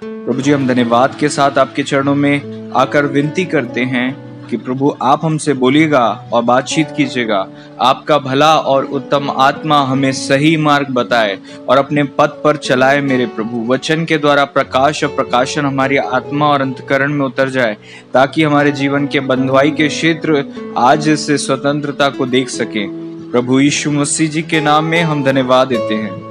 प्रभु जी, हम धन्यवाद के साथ आपके चरणों में आकर विनती करते हैं कि प्रभु आप हमसे बोलिएगा और बातचीत कीजिएगा। आपका भला और उत्तम आत्मा हमें सही मार्ग बताए और अपने पथ पर चलाए। मेरे प्रभु, वचन के द्वारा प्रकाश और प्रकाशन हमारी आत्मा और अंतकरण में उतर जाए, ताकि हमारे जीवन के बंधुआई के क्षेत्र आज से स्वतंत्रता को देख सकें। प्रभु यीशु मसीह जी के नाम में हम धन्यवाद देते हैं।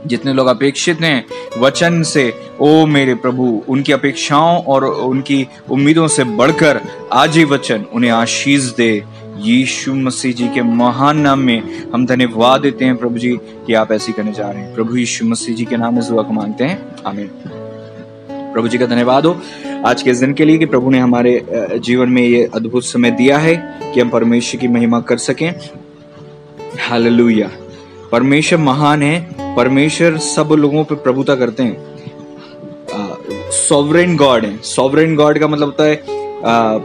जितने लोग अपेक्षित हैं वचन से, ओ मेरे प्रभु, उनकी अपेक्षाओं और उनकी उम्मीदों से बढ़कर आज ही वचन उन्हें आशीष दे। यीशु मसीह जी के महान नाम में हम धन्यवाद देते हैं प्रभु जी कि आप ऐसी करने जा रहे हैं। प्रभु यीशु मसीह जी के नाम में दुआ को मांगते हैं, आमीन। प्रभु जी का धन्यवाद हो आज के इस दिन के लिए कि प्रभु ने हमारे जीवन में ये अद्भुत समय दिया है कि हम परमेश्वर की महिमा कर सकें। हालेलुया। परमेश्वर महान है। परमेश्वर सब लोगों पे प्रभुता करते हैं। सॉवरेन गॉड है। सॉवरेन गॉड का मतलब होता है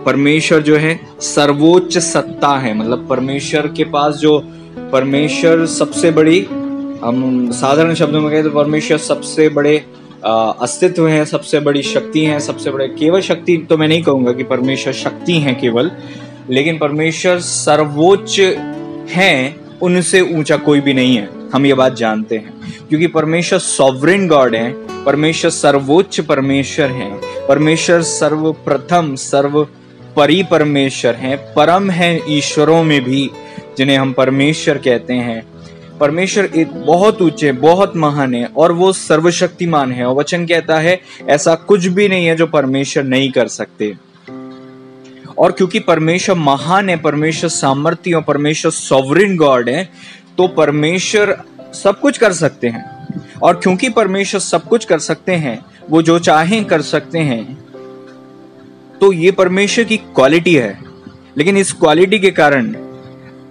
परमेश्वर जो है सर्वोच्च सत्ता है। मतलब परमेश्वर के पास जो परमेश्वर सबसे बड़ी, हम साधारण शब्दों में कहें तो परमेश्वर सबसे बड़े अस्तित्व है, सबसे बड़ी शक्ति है, सबसे बड़े, केवल शक्ति तो मैं नहीं कहूंगा कि परमेश्वर शक्ति है केवल, लेकिन परमेश्वर सर्वोच्च है, उनसे ऊंचा कोई भी नहीं है। हम ये बात जानते हैं क्योंकि परमेश्वर सॉवरेन गॉड है। परमेश्वर सर्वोच्च परमेश्वर है। परमेश्वर सर्वप्रथम सर्वपरि परमेश्वर है। परम है ईश्वरों में भी, जिन्हें हम परमेश्वर कहते हैं। परमेश्वर एक बहुत ऊंचे, बहुत महान है और वो सर्वशक्तिमान है। और वचन कहता है ऐसा कुछ भी नहीं है जो परमेश्वर नहीं कर सकते। और क्योंकि परमेश्वर महान है, परमेश्वर सामर्थी और परमेश्वर सॉवरेन गॉड है, तो परमेश्वर सब कुछ कर सकते हैं। और क्योंकि परमेश्वर सब कुछ कर सकते हैं, वो जो चाहें कर सकते हैं, तो ये परमेश्वर की क्वालिटी है। लेकिन इस क्वालिटी के कारण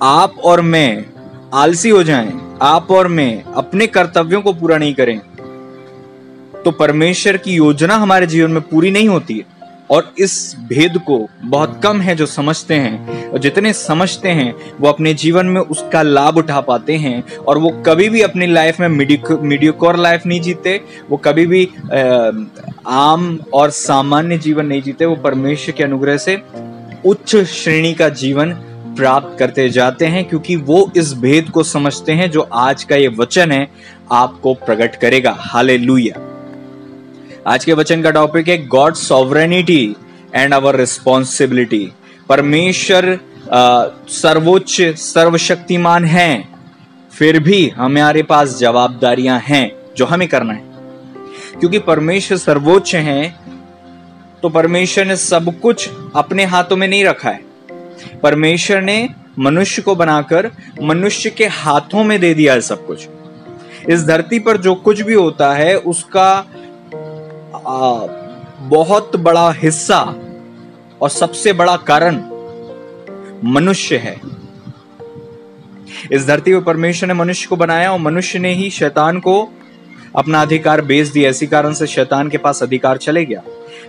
आप और मैं आलसी हो जाएं, आप और मैं अपने कर्तव्यों को पूरा नहीं करें, तो परमेश्वर की योजना हमारे जीवन में पूरी नहीं होती है। और इस भेद को बहुत कम है जो समझते हैं, और जितने समझते हैं वो अपने जीवन में उसका लाभ उठा पाते हैं। और वो कभी भी अपनी लाइफ में मीडियोकर लाइफ नहीं जीते, वो कभी भी आम और सामान्य जीवन नहीं जीते। वो परमेश्वर के अनुग्रह से उच्च श्रेणी का जीवन प्राप्त करते जाते हैं, क्योंकि वो इस भेद को समझते हैं जो आज का ये वचन है आपको प्रकट करेगा। हालेलुया। आज के वचन का टॉपिक है God sovereignty and our responsibility. परमेश्वर सर्वोच्च सर्वशक्तिमान है, फिर भी हमारे पास जवाबदारियां हैं जो हमें करना है। क्योंकि परमेश्वर सर्वोच्च है, तो परमेश्वर ने सब कुछ अपने हाथों में नहीं रखा है। परमेश्वर ने मनुष्य को बनाकर मनुष्य के हाथों में दे दिया है सब कुछ। इस धरती पर जो कुछ भी होता है उसका बहुत बड़ा हिस्सा और सबसे बड़ा कारण मनुष्य है। इस धरती पर परमेश्वर ने मनुष्य को बनाया और मनुष्य ने ही शैतान को अपना अधिकार बेच दिया। इसी कारण से शैतान के पास अधिकार चले गया।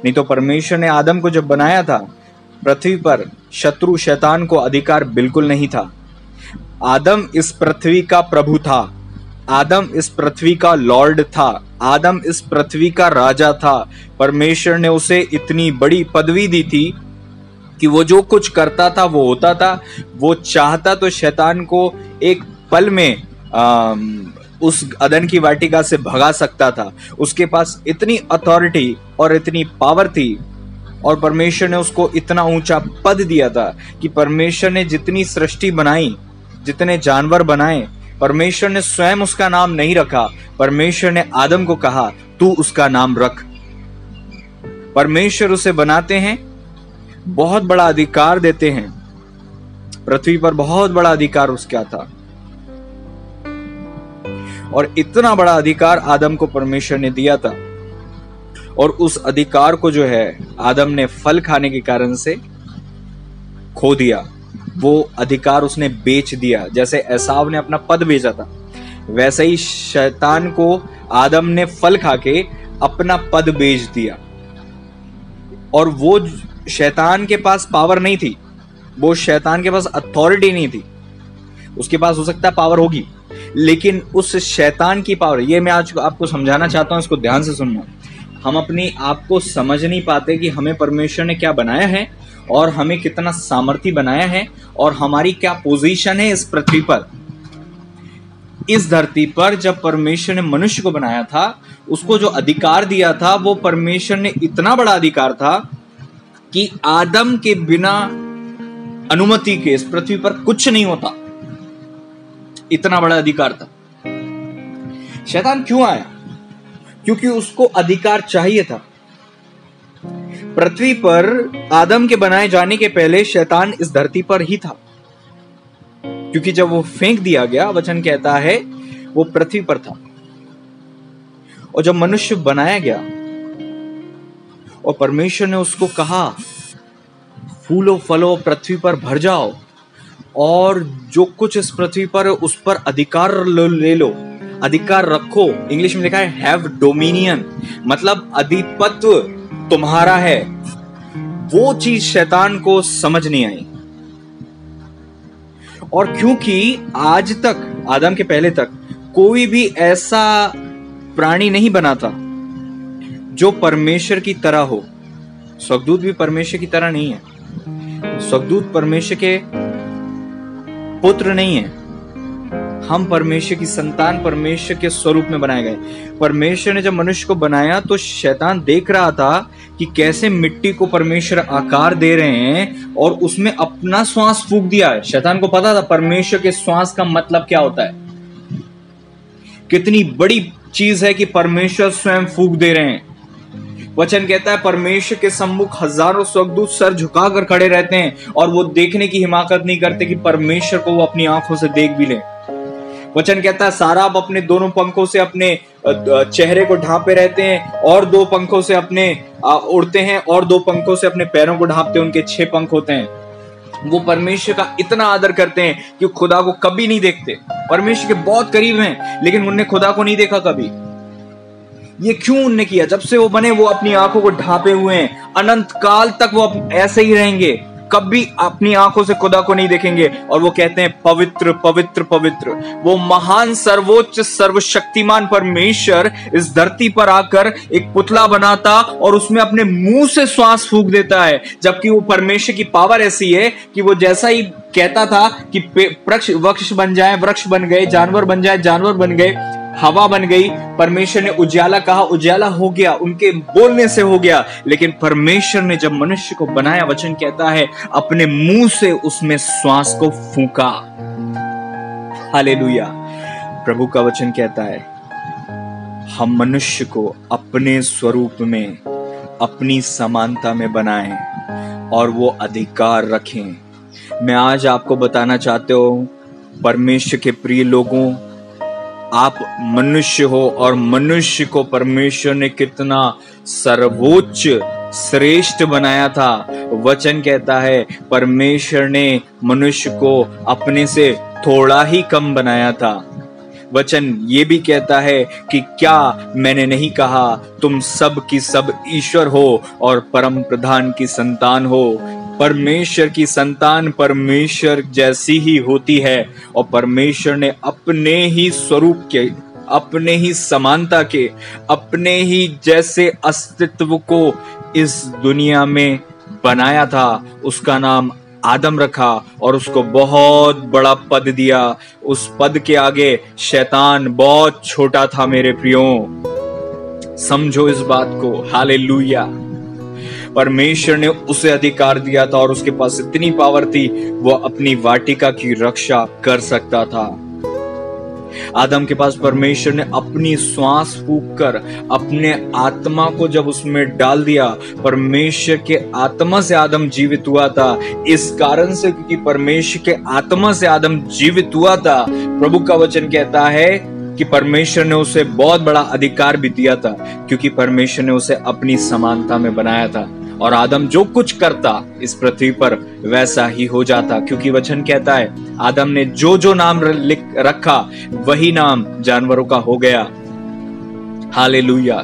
नहीं तो परमेश्वर ने आदम को जब बनाया था, पृथ्वी पर शत्रु शैतान को अधिकार बिल्कुल नहीं था। आदम इस पृथ्वी का प्रभु था। आदम इस पृथ्वी का लॉर्ड था। आदम इस पृथ्वी का राजा था। परमेश्वर ने उसे इतनी बड़ी पदवी दी थी कि वो जो कुछ करता था वो होता था। वो चाहता तो शैतान को एक पल में उस अदन की वाटिका से भगा सकता था। उसके पास इतनी अथॉरिटी और इतनी पावर थी, और परमेश्वर ने उसको इतना ऊंचा पद दिया था कि परमेश्वर ने जितनी सृष्टि बनाई, जितने जानवर बनाए, परमेश्वर ने स्वयं उसका नाम नहीं रखा। परमेश्वर ने आदम को कहा तू उसका नाम रख। परमेश्वर उसे बनाते हैं, बहुत बड़ा अधिकार देते हैं। पृथ्वी पर बहुत बड़ा अधिकार उसका था, और इतना बड़ा अधिकार आदम को परमेश्वर ने दिया था। और उस अधिकार को जो है आदम ने फल खाने के कारण से खो दिया। वो अधिकार उसने बेच दिया। जैसे एसाव ने अपना पद बेचा था, वैसे ही शैतान को आदम ने फल खाके अपना पद बेच दिया। और वो शैतान के पास पावर नहीं थी, वो शैतान के पास अथॉरिटी नहीं थी। उसके पास हो सकता है पावर होगी, लेकिन उस शैतान की पावर, ये मैं आज आपको समझाना चाहता हूं, इसको ध्यान से सुनना। हम अपनी आप को समझ नहीं पाते कि हमें परमेश्वर ने क्या बनाया है और हमें कितना सामर्थी बनाया है और हमारी क्या पोजीशन है इस पृथ्वी पर। इस धरती पर जब परमेश्वर ने मनुष्य को बनाया था, उसको जो अधिकार दिया था वो परमेश्वर ने इतना बड़ा अधिकार था कि आदम के बिना अनुमति के इस पृथ्वी पर कुछ नहीं होता। इतना बड़ा अधिकार था। शैतान क्यों आया? क्योंकि उसको अधिकार चाहिए था। पृथ्वी पर आदम के बनाए जाने के पहले शैतान इस धरती पर ही था, क्योंकि जब वो फेंक दिया गया, वचन कहता है वो पृथ्वी पर था। और जब मनुष्य बनाया गया और परमेश्वर ने उसको कहा फूलो फलो पृथ्वी पर भर जाओ और जो कुछ इस पृथ्वी पर उस पर अधिकार ले लो, अधिकार रखो। इंग्लिश में लिखा है हैव डोमिनियन, मतलब अधिपत्व तुम्हारा है। वो चीज शैतान को समझ नहीं आई। और क्योंकि आज तक, आदम के पहले तक, कोई भी ऐसा प्राणी नहीं बना था जो परमेश्वर की तरह हो। स्वर्गदूत भी परमेश्वर की तरह नहीं है। स्वर्गदूत परमेश्वर के पुत्र नहीं है। हम परमेश्वर की संतान, परमेश्वर के स्वरूप में बनाए गए। परमेश्वर ने जब मनुष्य को बनाया तो शैतान देख रहा था कि कैसे मिट्टी को परमेश्वर आकार दे रहे हैं और उसमें अपना श्वास फूंक दिया है। शैतान को पता था परमेश्वर के श्वास का मतलब क्या होता है, कितनी बड़ी चीज है कि परमेश्वर स्वयं फूंक दे रहे हैं। वचन कहता है परमेश्वर के सम्मुख हजारों स्वर्गदूत सर झुकाकर खड़े रहते हैं और वो देखने की हिमाकत नहीं करते कि परमेश्वर को वो अपनी आंखों से देख भी ले। वचन कहता है साराब अपने दोनों पंखों से अपने चेहरे को ढांपे रहते हैं और 2 पंखों से अपने उड़ते हैं और 2 पंखों से अपने पैरों को ढांपते हैं। उनके 6 पंख होते हैं। वो परमेश्वर का इतना आदर करते हैं कि खुदा को कभी नहीं देखते। परमेश्वर के बहुत करीब हैं, लेकिन उनने खुदा को नहीं देखा कभी। ये क्यों उनने किया? जब से वो बने वो अपनी आंखों को ढांपे हुए हैं। अनंत काल तक वो ऐसे ही रहेंगे, कभी अपनी आंखों से खुदा को नहीं देखेंगे। और वो कहते हैं पवित्र पवित्र पवित्र। वो महान सर्वोच्च सर्वशक्तिमान परमेश्वर इस धरती पर आकर एक पुतला बनाता और उसमें अपने मुंह से श्वास फूंक देता है। जबकि वो परमेश्वर की पावर ऐसी है कि वो जैसा ही कहता था कि वृक्ष बन जाए, वृक्ष बन गए, जानवर बन जाए, जानवर बन गए, हवा बन गई। परमेश्वर ने उजाला कहा, उजाला हो गया, उनके बोलने से हो गया। लेकिन परमेश्वर ने जब मनुष्य को बनाया, वचन कहता है अपने मुंह से उसमें श्वास को फूंका। हालेलुया। प्रभु का वचन कहता है हम मनुष्य को अपने स्वरूप में, अपनी समानता में बनाएं और वो अधिकार रखें। मैं आज आपको बताना चाहता हूं, परमेश्वर के प्रिय लोगों, आप मनुष्य हो और मनुष्य को परमेश्वर ने कितना सर्वोच्च श्रेष्ठ बनाया था। वचन कहता है परमेश्वर ने मनुष्य को अपने से थोड़ा ही कम बनाया था। वचन ये भी कहता है कि क्या मैंने नहीं कहा तुम सब की सब ईश्वर हो और परम प्रधान की संतान हो। परमेश्वर की संतान परमेश्वर जैसी ही होती है और परमेश्वर ने अपने ही स्वरूप के, अपने ही समानता के, अपने ही जैसे अस्तित्व को इस दुनिया में बनाया था। उसका नाम आदम रखा और उसको बहुत बड़ा पद दिया। उस पद के आगे शैतान बहुत छोटा था। मेरे प्रियो, समझो इस बात को। हालेलुया। परमेश्वर ने उसे अधिकार दिया था और उसके पास इतनी पावर थी, वो अपनी वाटिका की रक्षा कर सकता था। आदम के पास परमेश्वर ने अपनी श्वास फूंककर अपने आत्मा को जब उसमें डाल दिया, परमेश्वर के आत्मा से आदम जीवित हुआ था। इस कारण से, क्योंकि परमेश्वर के आत्मा से आदम जीवित हुआ था, प्रभु का वचन कहता है कि परमेश्वर ने उसे बहुत बड़ा अधिकार भी दिया था, क्योंकि परमेश्वर ने उसे अपनी समानता में बनाया था। और आदम जो कुछ करता इस पृथ्वी पर वैसा ही हो जाता, क्योंकि वचन कहता है आदम ने जो जो नाम रखा वही नाम जानवरों का हो गया। Hallelujah,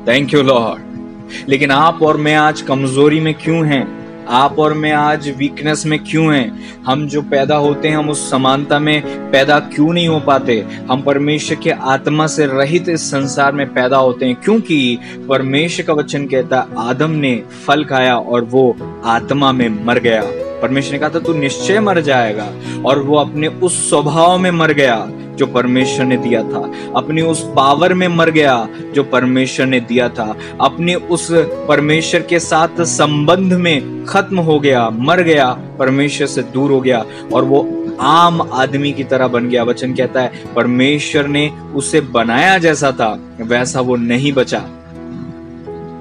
thank you Lord. लेकिन आप और मैं आज कमजोरी में क्यों हैं? आप और मैं आज वीकनेस में क्यों हैं? हम जो पैदा होते हैं हम उस समानता में पैदा क्यों नहीं हो पाते? हम परमेश्वर के आत्मा से रहित इस संसार में पैदा होते हैं क्योंकि परमेश्वर का वचन कहता है आदम ने फल खाया और वो आत्मा में मर गया। परमेश्वर ने कहा था तू निश्चय मर जाएगा, और वो अपने उस स्वभाव में मर गया जो परमेश्वर ने दिया था, अपनी उस पावर में मर गया जो परमेश्वर ने दिया था, अपने उस परमेश्वर के साथ संबंध में खत्म हो गया, मर गया, परमेश्वर से दूर हो गया और वो आम आदमी की तरह बन गया। वचन कहता है परमेश्वर ने उसे बनाया जैसा था वैसा वो नहीं बचा।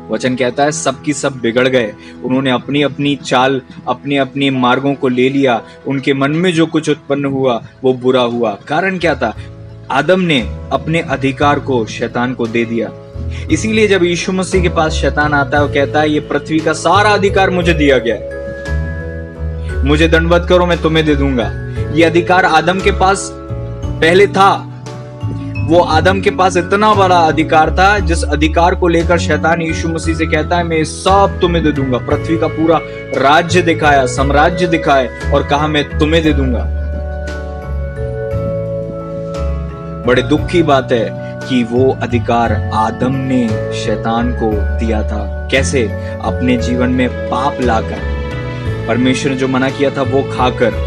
वचन कहता है सबकी सब बिगड़ गए, उन्होंने अपनी अपनी चाल, अपनी अपनी मार्गों को ले लिया, उनके मन में जो कुछ उत्पन्न हुआ वो बुरा हुआ। कारण क्या था? आदम ने अपने अधिकार को शैतान को दे दिया। इसीलिए जब यीशु मसीह के पास शैतान आता है वो कहता है ये पृथ्वी का सारा अधिकार मुझे दिया गया है, मुझे दंडवत करो मैं तुम्हें दे दूंगा। ये अधिकार आदम के पास पहले था, वो आदम के पास इतना बड़ा अधिकार था जिस अधिकार को लेकर शैतान यीशु मसीह से कहता है मैं सब तुम्हें दे दूंगा। पृथ्वी का पूरा राज्य दिखाया, साम्राज्य दिखाए और कहा मैं तुम्हें दे दूंगा। बड़े दुख की बात है कि वो अधिकार आदम ने शैतान को दिया था। कैसे? अपने जीवन में पाप लाकर, परमेश्वर ने जो मना किया था वो खाकर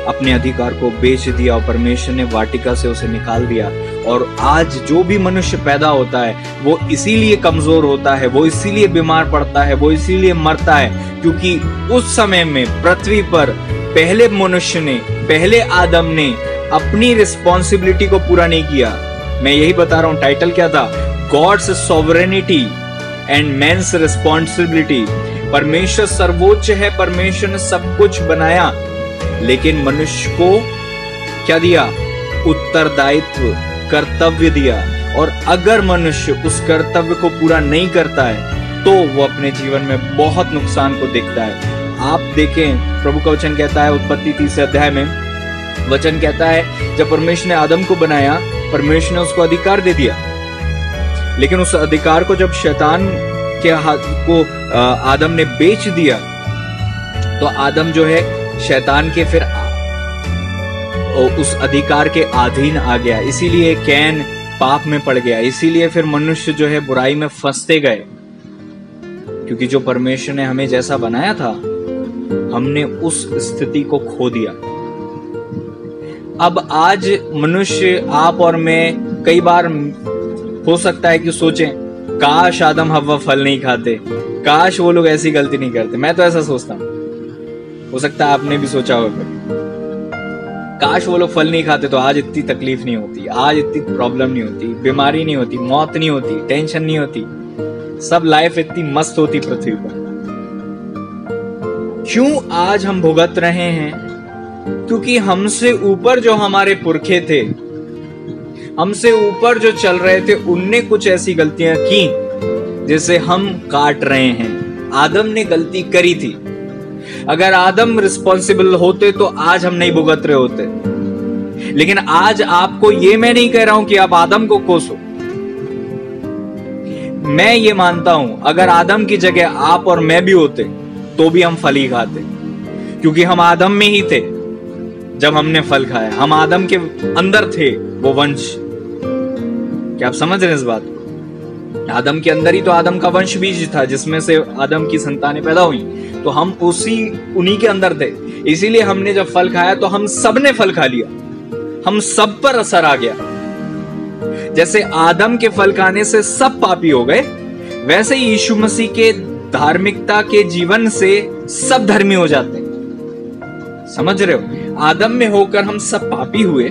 अपने अधिकार को बेच दिया और परमेश्वर ने वाटिका से उसे निकाल दिया। और आज जो भी मनुष्य पैदा होता है वो इसीलिए कमजोर होता है, वो इसीलिए बीमार पड़ता है, वो इसीलिए मरता है क्योंकि उस समय में पृथ्वी पर पहले मनुष्य ने, पहले आदम ने अपनी रिस्पॉन्सिबिलिटी को पूरा नहीं किया। मैं यही बता रहा हूं, टाइटल क्या था? God's sovereignty and man's responsibility. परमेश्वर सर्वोच्च है, परमेश्वर ने सब कुछ बनाया, लेकिन मनुष्य को क्या दिया? उत्तरदायित्व, कर्तव्य दिया। और अगर मनुष्य उस कर्तव्य को पूरा नहीं करता है तो वो अपने जीवन में बहुत नुकसान को देखता है। आप देखें, प्रभु का वचन कहता है उत्पत्ति 30 अध्याय में, वचन कहता है जब परमेश्वर ने आदम को बनाया, परमेश्वर ने उसको अधिकार दे दिया, लेकिन उस अधिकार को जब शैतान के हाथ को आदम ने बेच दिया तो आदम जो है शैतान के फिर उस अधिकार के अधीन आ गया। इसीलिए कैन पाप में पड़ गया, इसीलिए फिर मनुष्य जो है बुराई में फंसते गए, क्योंकि जो परमेश्वर ने हमें जैसा बनाया था हमने उस स्थिति को खो दिया। अब आज मनुष्य, आप और मैं, कई बार हो सकता है कि सोचें काश आदम हव्वा फल नहीं खाते, काश वो लोग ऐसी गलती नहीं करते। मैं तो ऐसा सोचता हूं, हो सकता है आपने भी सोचा होगा, काश वो लोग फल नहीं खाते तो आज इतनी तकलीफ नहीं होती, आज इतनी प्रॉब्लम नहीं होती, बीमारी नहीं होती, मौत नहीं होती, टेंशन नहीं होती, सब लाइफ इतनी मस्त होती पृथ्वी पर। क्यों आज हम भुगत रहे हैं? क्योंकि हमसे ऊपर जो हमारे पुरखे थे, हमसे ऊपर जो चल रहे थे, उनने कुछ ऐसी गलतियां की जिसे हम काट रहे हैं। आदम ने गलती करी थी, अगर आदम रिस्पॉन्सिबल होते तो आज हम नहीं भुगत रहे होते। लेकिन आज आपको ये मैं नहीं कह रहा हूं कि आप आदम को कोसो, मैं ये मानता हूं अगर आदम की जगह आप और मैं भी होते तो भी हम फल ही खाते, क्योंकि हम आदम में ही थे जब हमने फल खाया, हम आदम के अंदर थे वो वंश। क्या आप समझ रहे हैं इस बात को? आदम के अंदर ही तो आदम का वंश बीज था जिसमें से आदम की संतानें पैदा हुई, तो हम उन्हीं के अंदर थे। इसीलिए हमने जब फल खाया तो हम सब ने फल खा लिया, हम सब पर असर आ गया। जैसे आदम के फल खाने से सब पापी हो गए, वैसे ही यीशु मसीह के धार्मिकता के जीवन से सब धर्मी हो जाते हैं। समझ रहे हो? आदम में होकर हम सब पापी हुए,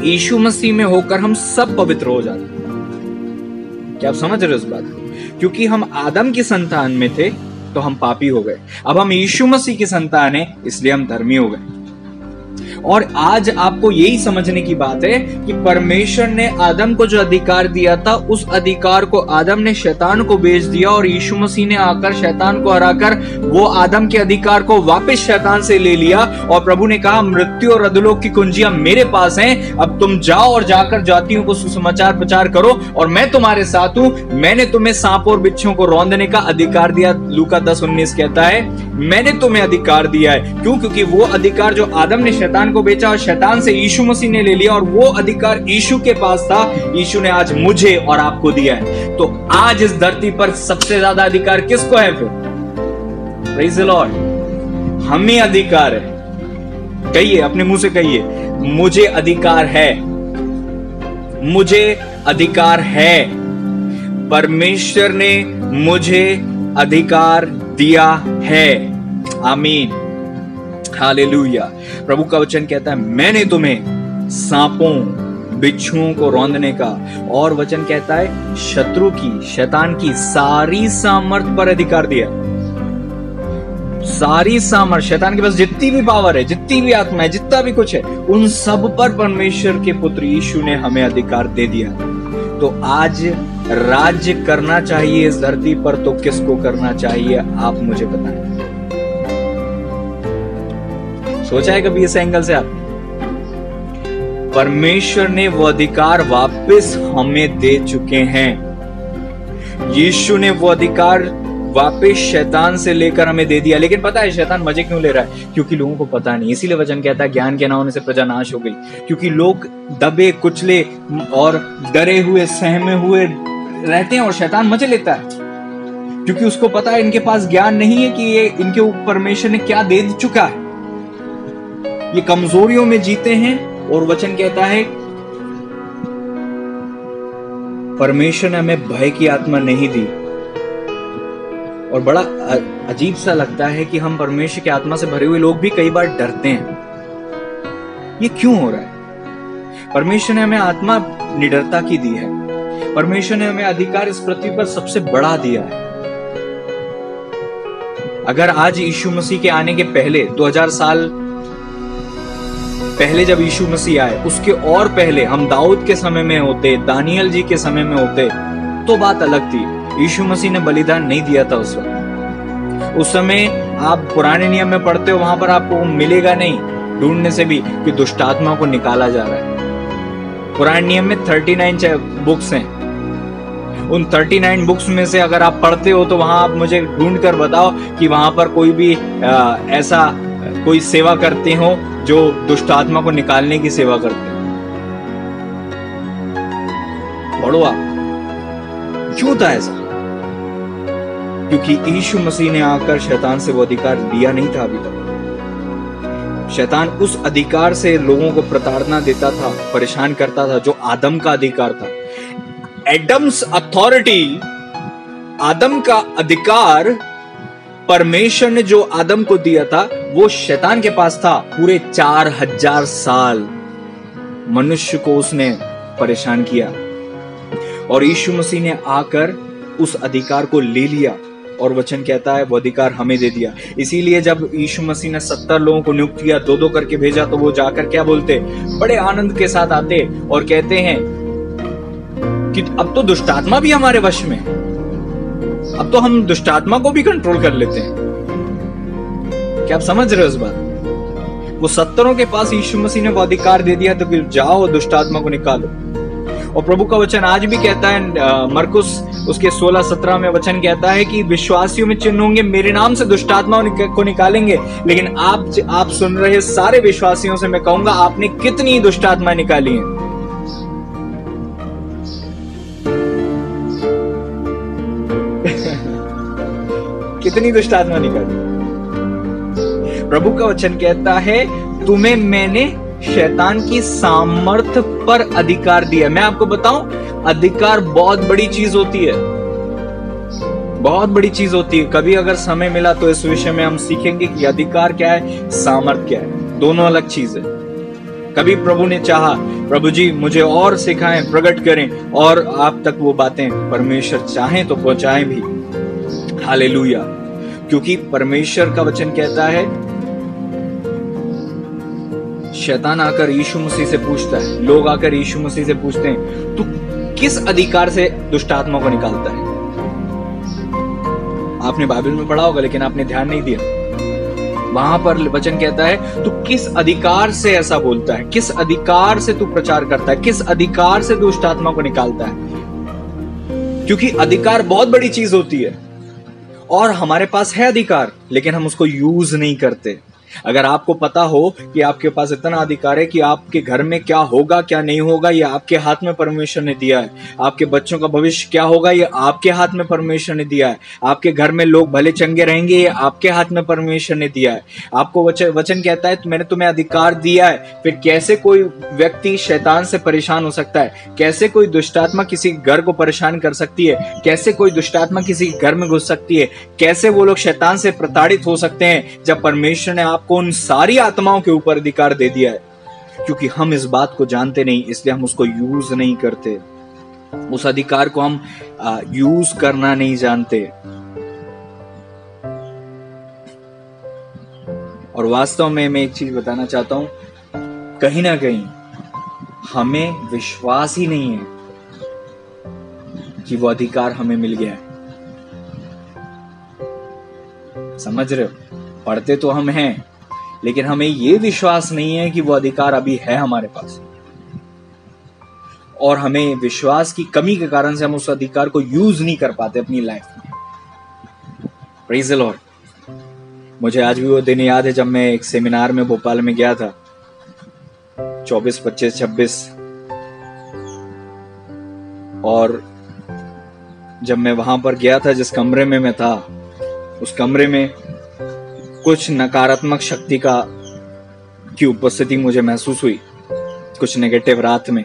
यीशु मसीह में होकर हम सब पवित्र हो जाते हैं। क्या आप समझ रहे हो इस बात को? क्योंकि हम आदम की संतान में थे तो हम पापी हो गए, अब हम यीशु मसीह की संतान हैं इसलिए हम धर्मी हो गए। और आज आपको यही समझने की बात है कि परमेश्वर ने आदम को जो अधिकार दिया था उस अधिकार को आदम ने शैतान को बेच दिया, और यीशु मसीह ने आकर शैतान को हराकर वो आदम के अधिकार को वापस शैतान से ले लिया। और प्रभु ने कहा मृत्यु और अधोलोक की कुंजियां मेरे पास हैं, अब तुम जाओ और जाकर जातियों को सुसमाचार प्रचार करो और मैं तुम्हारे साथ हूं, मैंने तुम्हें सांप और बिच्छुओं को रौंदने का अधिकार दिया। लूका 10:19 कहता है मैंने तुम्हें अधिकार दिया है। क्यों? क्योंकि वो अधिकार जो आदम ने शैतान को बेचा और शैतान से यीशु मसीह ने ले लिया, और वो अधिकार यीशु के पास था, यीशु ने आज मुझे और आपको दिया है। तो आज इस धरती पर सबसे ज्यादा अधिकार किसको है फिर? Praise the Lord. हमें अधिकार है। कहिए, अपने मुंह से कहिए, मुझे अधिकार है, मुझे अधिकार है। परमेश्वर ने मुझे अधिकार दिया है। आमीन, हालेलुया। प्रभु का वचन कहता है, मैंने तुम्हें सांपों बिच्छुओं को रौंदने का, और वचन कहता है शत्रु की, शैतान की सारी सामर्थ पर अधिकार दिया। सारी सामर्थ, शैतान के पास जितनी भी पावर है, जितनी भी आत्मा है, जितना भी कुछ है, उन सब पर परमेश्वर के पुत्र यीशु ने हमें अधिकार दे दिया। तो आज राज्य करना चाहिए इस धरती पर, तो किसको करना चाहिए? आप मुझे बताएं। सोचा है कभी इस एंगल से? आप परमेश्वर ने वो अधिकार वापस हमें दे चुके हैं। यीशु ने वो अधिकार वापस शैतान से लेकर हमें दे दिया। लेकिन पता है शैतान मजे क्यों ले रहा है? क्योंकि लोगों को पता नहीं। इसीलिए वचन कहता है ज्ञान के ना होने से प्रजा नाश हो गई। क्योंकि लोग दबे कुचले और डरे हुए सहमे हुए रहते हैं और शैतान मजे लेता है, क्योंकि उसको पता है इनके पास ज्ञान नहीं है कि ये इनके ऊपर परमेश्वर ने क्या दे चुका है। ये कमजोरियों में जीते हैं। और वचन कहता है परमेश्वर ने हमें भय की आत्मा नहीं दी। और बड़ा अजीब सा लगता है कि हम परमेश्वर की आत्मा से भरे हुए लोग भी कई बार डरते हैं। ये क्यों हो रहा है? परमेश्वर ने हमें आत्मा निडरता की दी है। परमेश्वर ने हमें अधिकार इस पृथ्वी पर सबसे बड़ा दिया है। अगर आज यीशु मसीह के आने के पहले 2000 साल पहले जब यीशु मसीह आए, उसके और पहले हम दाऊद के समय में होते, दानियल जी के समय में होते, तो बात अलग थी। यीशु मसीह ने बलिदान नहीं दिया था उस वक्त। उस समय आप पुराने नियम में पढ़ते हो, वहां पर आपको मिलेगा नहीं ढूंढने से भी कि दुष्ट आत्मा को निकाला जा रहा है। पुराने नियम में 39 बुक्स हैं। उन 39 बुक्स में से अगर आप पढ़ते हो तो वहां आप मुझे ढूंढ कर बताओ कि वहां पर कोई भी ऐसा कोई सेवा करते हो जो दुष्ट आत्मा को निकालने की सेवा करते हो। पढ़ो आप, क्यों था ऐसा? क्योंकि यीशु मसीह ने आकर शैतान से वो अधिकार लिया नहीं था अभी तक। शैतान उस अधिकार से लोगों को प्रताड़ना देता था, परेशान करता था, जो आदम का अधिकार था। एडम्स अथॉरिटी, आदम का अधिकार परमेश्वर ने जो आदम को दिया था वो शैतान के पास था। पूरे 4000 साल मनुष्य को उसने परेशान किया, और यीशु मसीह ने आकर उस अधिकार को ले लिया। और वचन कहता है वो अधिकार हमें दे दिया। इसीलिए जब यीशु मसीह ने 70 लोगों को नियुक्त किया, 2-2 करके भेजा, तो वो जाकर क्या बोलते? बड़े आनंद के साथ आते और कहते हैं कि अब तो दुष्ट आत्मा भी हमारे वश में, अब तो हम दुष्ट आत्मा को भी कंट्रोल कर लेते हैं। क्या आप समझ रहे हो इस बात? वो 70 के पास यीशु मसीह ने वो अधिकार दे दिया, तो फिर जाओ दुष्ट आत्मा को निकालो। और प्रभु का वचन आज भी कहता है, मरकुस उसके 16-17 में वचन कहता है कि विश्वासियों में चिन्ह होंगे, मेरे नाम से दुष्ट आत्मा को निकालेंगे। लेकिन आप सुन रहे सारे विश्वासियों से मैं कहूंगा, आपने कितनी दुष्ट आत्मा निकाली है? कितनी दुष्ट आत्मा निकाली? प्रभु का वचन कहता है, तुम्हें मैंने शैतान की सामर्थ पर अधिकार दिया। मैं आपको बताऊं, अधिकार बहुत बड़ी चीज होती है, बहुत बड़ी चीज होती है। कभी अगर समय मिला तो इस विषय में हम सीखेंगे कि अधिकार क्या है, सामर्थ क्या है। दोनों अलग चीज है। कभी प्रभु ने चाहा, प्रभु जी मुझे और सिखाएं, प्रकट करें, और आप तक वो बातें परमेश्वर चाहें तो पहुंचाएं भी। हालेलुया। क्योंकि परमेश्वर का वचन कहता है, शैतान आकर यीशु मसीह से पूछता है, लोग आकर यीशु मसीह से पूछते हैं, तू किस अधिकार से दुष्ट आत्मा को निकालता है? आपने बाइबल में पढ़ा होगा, लेकिन आपने ध्यान नहीं दिया। वहां पर वचन कहता है, तू किस अधिकार से ऐसा बोलता है, किस अधिकार से तू प्रचार करता है, किस अधिकार से दुष्ट आत्मा को निकालता है? क्योंकि अधिकार बहुत बड़ी चीज होती है। और हमारे पास है अधिकार, लेकिन हम उसको यूज नहीं करते। अगर आपको पता हो कि आपके पास इतना अधिकार है कि आपके घर में क्या होगा क्या नहीं होगा ये आपके हाथ में परमेश्वर ने दिया है, आपके बच्चों का भविष्य क्या होगा ये आपके हाथ में परमेश्वर ने दिया है, आपके घर में लोग भले चंगे रहेंगे ये आपके हाथ में परमेश्वर ने दिया है। आपको वचन कहता है मैंने तुम्हें अधिकार दिया है, फिर कैसे कोई व्यक्ति शैतान से परेशान हो सकता है? कैसे कोई दुष्टात्मा किसी घर को परेशान कर सकती है? कैसे कोई दुष्टात्मा किसी घर में घुस सकती है? कैसे वो लोग शैतान से प्रताड़ित हो सकते हैं जब परमेश्वर ने आपको उन सारी आत्माओं के ऊपर अधिकार दे दिया है? क्योंकि हम इस बात को जानते नहीं, इसलिए हम उसको यूज नहीं करते। उस अधिकार को हम यूज करना नहीं जानते। और वास्तव में मैं एक चीज बताना चाहता हूं, कहीं ना कहीं हमें विश्वास ही नहीं है कि वो अधिकार हमें मिल गया है। समझ रहे हो? पढ़ते तो हम हैं, लेकिन हमें ये विश्वास नहीं है कि वो अधिकार अभी है हमारे पास, और हमें विश्वास की कमी के कारण से हम उस अधिकार को यूज नहीं कर पाते अपनी लाइफ में। Praise the Lord. मुझे आज भी वो दिन याद है जब मैं एक सेमिनार में भोपाल में गया था, 24, 25, 26, और जब मैं वहां पर गया था, जिस कमरे में मैं था, उस कमरे में कुछ नकारात्मक शक्ति की उपस्थिति मुझे महसूस हुई, कुछ नेगेटिव रात में,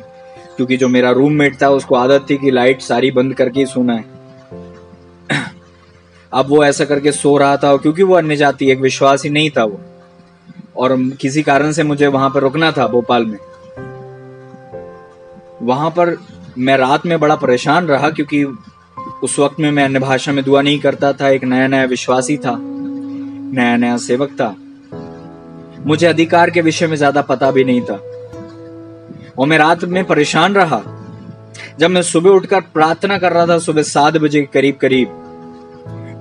क्योंकि जो मेरा रूममेट था उसको आदत थी कि लाइट सारी बंद करके ही सोना है। अब वो ऐसा करके सो रहा था, क्योंकि वो अन्य जाति, एक विश्वासी नहीं था वो, और किसी कारण से मुझे वहां पर रुकना था भोपाल में। वहां पर मैं रात में बड़ा परेशान रहा, क्योंकि उस वक्त में मैं अन्य भाषा में दुआ नहीं करता था, एक नया नया विश्वासी था, नया नया सेवक था, मुझे अधिकार के विषय में ज्यादा पता भी नहीं था, और मैं रात में परेशान रहा। जब मैं सुबह उठकर प्रार्थना कर रहा था, सुबह 7 बजे के करीब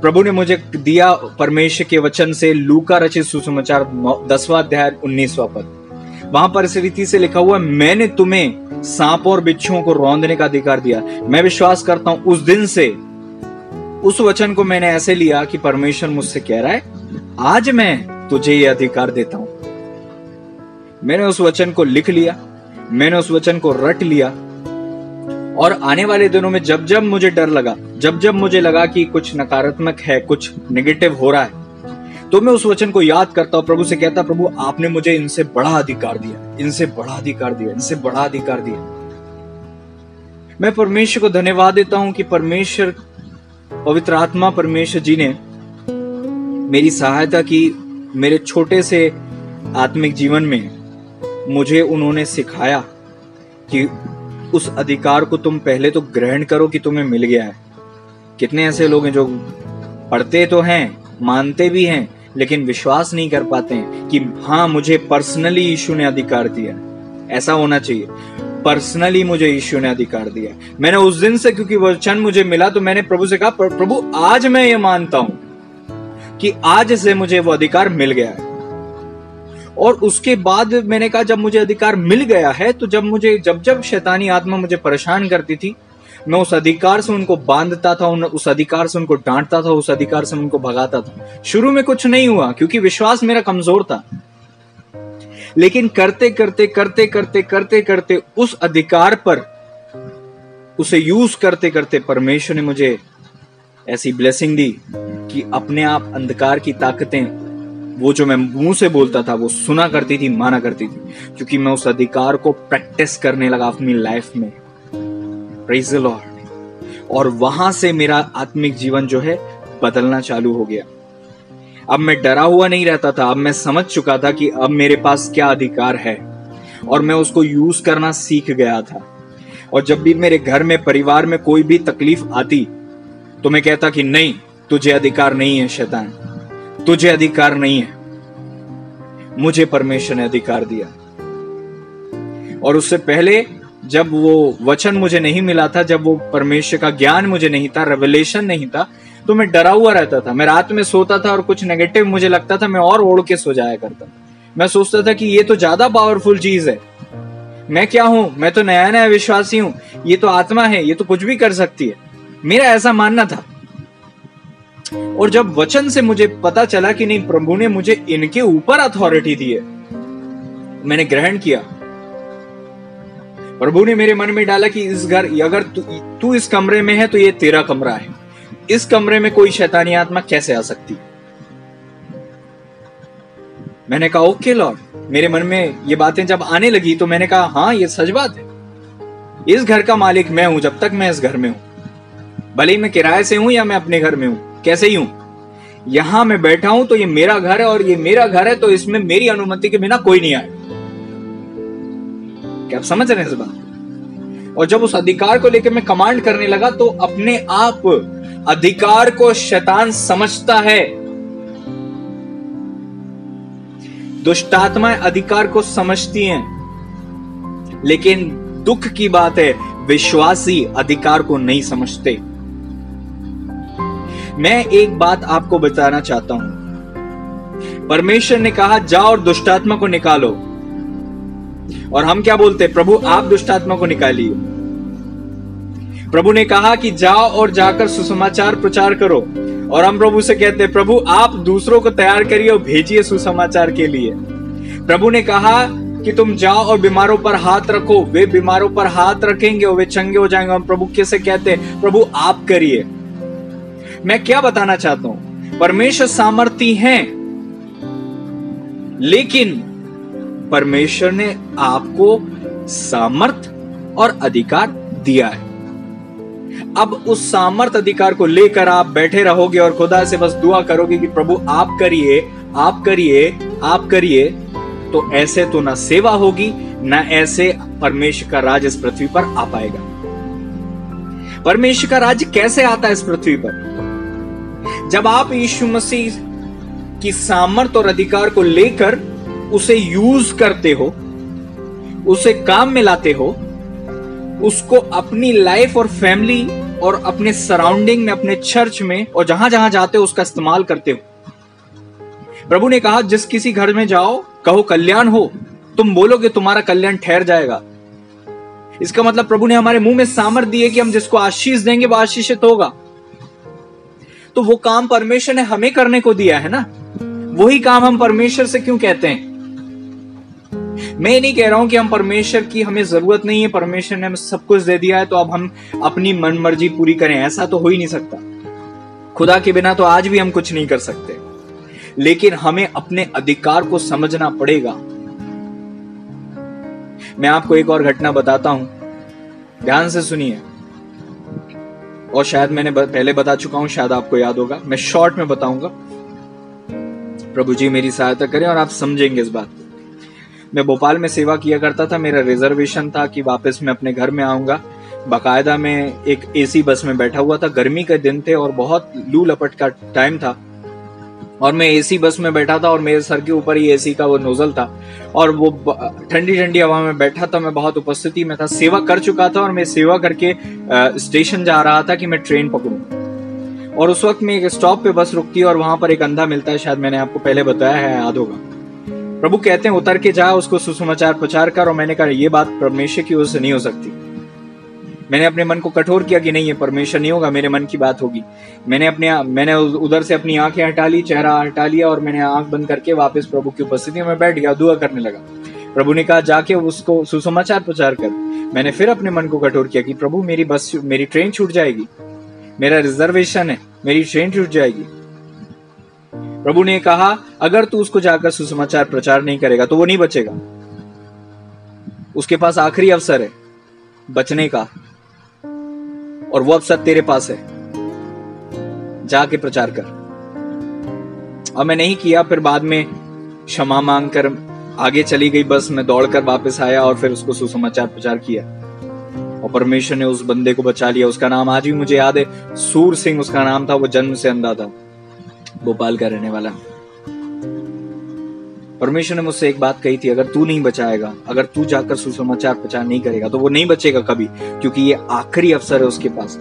प्रभु ने मुझे दिया परमेश्वर के वचन से लूका रचित सुसमाचार 10वां अध्याय 19वां पद। वहां पर इस रीति से लिखा हुआ, मैंने तुम्हें सांपों और बिच्छुओं को रौंदने का अधिकार दिया। मैं विश्वास करता हूं उस दिन से उस वचन को मैंने ऐसे लिया कि परमेश्वर मुझसे कह रहा है, आज मैं तुझे ये अधिकार देता हूं। मैंने उस वचन को लिख लिया, मैंने उस वचन को रट लिया, और आने वाले दिनों में जब जब मुझे डर लगा, जब जब मुझे लगा कि कुछ नकारात्मक है, कुछ नेगेटिव हो रहा है, तो मैं उस वचन को याद करता हूं, प्रभु से कहता, प्रभु आपने मुझे इनसे बड़ा अधिकार दिया, इनसे बड़ा अधिकार दिया, इनसे बड़ा अधिकार दिया। मैं परमेश्वर को धन्यवाद देता हूं कि परमेश्वर, पवित्र आत्मा परमेश्वर जी ने मेरी सहायता की। मेरे छोटे से आत्मिक जीवन में मुझे उन्होंने सिखाया कि उस अधिकार को तुम पहले तो ग्रहण करो कि तुम्हें मिल गया है। कितने ऐसे लोग हैं जो पढ़ते तो हैं, मानते भी हैं, लेकिन विश्वास नहीं कर पाते हैं कि हाँ, मुझे पर्सनली यीशु ने अधिकार दिया। ऐसा होना चाहिए, पर्सनली मुझे यीशु ने अधिकार दिया। मैंने उस दिन से, क्योंकि वचन मुझे मिला, तो मैंने प्रभु से कहा, प्रभु आज मैं ये मानता हूं कि आज से मुझे वो अधिकार मिल गया है। और उसके बाद मैंने कहा, जब मुझे अधिकार मिल गया है, तो जब शैतानी आत्मा मुझे परेशान करती थी, मैं उस अधिकार से उनको बांधता था, उस अधिकार से उनको डांटता था, उस अधिकार से उनको भगाता था। शुरू में कुछ नहीं हुआ, क्योंकि विश्वास मेरा कमजोर था, लेकिन करते करते करते करते करते करते उस अधिकार पर, उसे यूज करते करते परमेश्वर ने मुझे ऐसी ब्लेसिंग दी कि अपने आप अंधकार की ताकतें, वो जो मैं मुंह से बोलता था, वो सुना करती थी, माना करती थी, क्योंकि मैं उस अधिकार को प्रैक्टिस करने लगा अपनी लाइफ में। Praise the Lord. और वहां से मेरा आत्मिक जीवन जो है बदलना चालू हो गया। अब मैं डरा हुआ नहीं रहता था, अब मैं समझ चुका था कि अब मेरे पास क्या अधिकार है, और मैं उसको यूज करना सीख गया था। और जब भी मेरे घर में, परिवार में कोई भी तकलीफ आती, तो मैं कहता कि नहीं, तुझे अधिकार नहीं है शैतान, तुझे अधिकार नहीं है, मुझे परमेश्वर ने अधिकार दिया। और उससे पहले जब वो वचन मुझे नहीं मिला था, जब वो परमेश्वर का ज्ञान मुझे नहीं था, रेवलेशन नहीं था, तो मैं डरा हुआ रहता था। मैं रात में सोता था और कुछ नेगेटिव मुझे लगता था, मैं और ओढ़ के सो जाया करता। मैं सोचता था कि ये तो ज्यादा पावरफुल चीज है, मैं क्या हूं, मैं तो नया नया विश्वासी हूं, ये तो आत्मा है, ये तो कुछ भी कर सकती है। मेरा ऐसा मानना था। और जब वचन से मुझे पता चला कि नहीं, प्रभु ने मुझे इनके ऊपर अथॉरिटी दी है, मैंने ग्रहण किया। प्रभु ने मेरे मन में डाला कि इस घर, अगर तू इस कमरे में है तो ये तेरा कमरा है, इस कमरे में कोई शैतानी आत्मा कैसे आ सकती है। मैंने कहा ओके लॉर्ड। मेरे मन में ये बातें जब आने लगी तो मैंने कहा हाँ, ये सच बात है, इस घर का मालिक मैं हूं जब तक मैं इस घर में हूं। भले ही मैं किराए से हूं या मैं अपने घर में हूं, कैसे ही हूं, यहां मैं बैठा हूं तो ये मेरा घर है, और ये मेरा घर है तो इसमें मेरी अनुमति के बिना कोई नहीं आए। क्या आप समझ रहे हैं इस बात? और जब उस अधिकार को लेकर मैं कमांड करने लगा तो अपने आप अधिकार को शैतान समझता है। दुष्टात्माएं अधिकार को समझती हैं, लेकिन दुख की बात है विश्वासी अधिकार को नहीं समझते। मैं एक बात आपको बताना चाहता हूं। परमेश्वर ने कहा जाओ और दुष्टात्मा को निकालो, और हम क्या बोलते हैं, प्रभु आप दुष्टात्मा को निकालिए। प्रभु ने कहा कि जाओ और जाकर सुसमाचार प्रचार करो, और हम प्रभु से कहते हैं प्रभु आप दूसरों को तैयार करिए और भेजिए सुसमाचार के लिए। प्रभु ने कहा कि तुम जाओ और बीमारों पर हाथ रखो, वे बीमारों पर हाथ रखेंगे और वे चंगे हो जाएंगे। हम प्रभु कैसे कहते हैं, प्रभु आप करिए। मैं क्या बताना चाहता हूं, परमेश्वर सामर्थी हैं, लेकिन परमेश्वर ने आपको सामर्थ और अधिकार दिया है। अब उस सामर्थ अधिकार को लेकर आप बैठे रहोगे और खुदा से बस दुआ करोगे कि प्रभु आप करिए, आप करिए, आप करिए, तो ऐसे तो ना सेवा होगी, ना ऐसे परमेश्वर का राज इस पृथ्वी पर आ पाएगा। परमेश्वर का राज्य कैसे आता है इस पृथ्वी पर? जब आप यीशु मसीह की सामर्थ और अधिकार को लेकर उसे यूज करते हो, उसे काम में लाते हो, उसको अपनी लाइफ और फैमिली और अपने सराउंडिंग में, अपने चर्च में और जहां जहां जाते हो उसका इस्तेमाल करते हो। प्रभु ने कहा जिस किसी घर में जाओ कहो कल्याण हो, तुम बोलोगे तुम्हारा कल्याण ठहर जाएगा। इसका मतलब प्रभु ने हमारे मुंह में सामर्थ दी है कि हम जिसको आशीष देंगे वो आशीषित होगा। तो वो काम परमेश्वर ने हमें करने को दिया है ना, वही काम हम परमेश्वर से क्यों कहते हैं? मैं नहीं कह रहा हूं कि हम परमेश्वर की हमें जरूरत नहीं है, परमेश्वर ने हमें सब कुछ दे दिया है तो अब हम अपनी मन मर्जी पूरी करें, ऐसा तो हो ही नहीं सकता। खुदा के बिना तो आज भी हम कुछ नहीं कर सकते, लेकिन हमें अपने अधिकार को समझना पड़ेगा। मैं आपको एक और घटना बताता हूं, ध्यान से सुनिए, और शायद मैंने पहले बता चुका हूं, शायद आपको याद होगा, मैं शॉर्ट में बताऊंगा। प्रभु जी मेरी सहायता करें और आप समझेंगे इस बात को। मैं भोपाल में सेवा किया करता था, मेरा रिजर्वेशन था कि वापस मैं अपने घर में आऊंगा। बाकायदा मैं एक एसी बस में बैठा हुआ था, गर्मी के दिन थे और बहुत लू लपट का टाइम था, और मैं एसी बस में बैठा था और मेरे सर के ऊपर ही एसी का वो नोजल था, और वो ठंडी ठंडी हवा में बैठा था। मैं बहुत उपस्थिति में था, सेवा कर चुका था, और मैं सेवा करके स्टेशन जा रहा था कि मैं ट्रेन पकड़ूं। और उस वक्त में एक स्टॉप पे बस रुकती है और वहां पर एक अंधा मिलता है, शायद मैंने आपको पहले बताया है, याद होगा। प्रभु कहते हैं उतर के जा, उसको सुसमाचार प्रचार कर। और मैंने कहा ये बात परमेश्वर की ओर से नहीं हो सकती। मैंने अपने मन को कठोर किया कि नहीं, ये परमेश्वर नहीं होगा, मेरे मन की बात होगी। मैंने उधर से अपनी आंखें हटा ली, चेहरा हटा लिया, और मैंने आंख बंद करके वापस प्रभु की उपस्थिति में बैठ गया, दुआ करने लगा। प्रभु ने कहा जाके उसको सुसमाचार प्रचार कर। मैंने फिर अपने मन को कठोर किया कि प्रभु मेरी ट्रेन छूट जाएगी, मेरा रिजर्वेशन है, मेरी ट्रेन छूट जाएगी। प्रभु ने कहा अगर तू उसको जाकर सुसमाचार प्रचार नहीं करेगा तो वो नहीं बचेगा, उसके पास आखिरी अवसर है बचने का, और वो अवसर तेरे पास है, जाके प्रचार कर। और मैं नहीं किया। फिर बाद में क्षमा मांगकर आगे चली गई बस में, दौड़कर वापस आया और फिर उसको सुसमाचार प्रचार किया, और परमेश्वर ने उस बंदे को बचा लिया। उसका नाम आज भी मुझे याद है, सूर सिंह उसका नाम था, वो जन्म से अंधा था, भोपाल का रहने वाला। परमेश्वर ने मुझसे एक बात कही थी, अगर तू नहीं बचाएगा, अगर तू जाकर सुसमाचार प्रचार नहीं करेगा तो वो नहीं बचेगा कभी, क्योंकि ये आखिरी अवसर है उसके पास।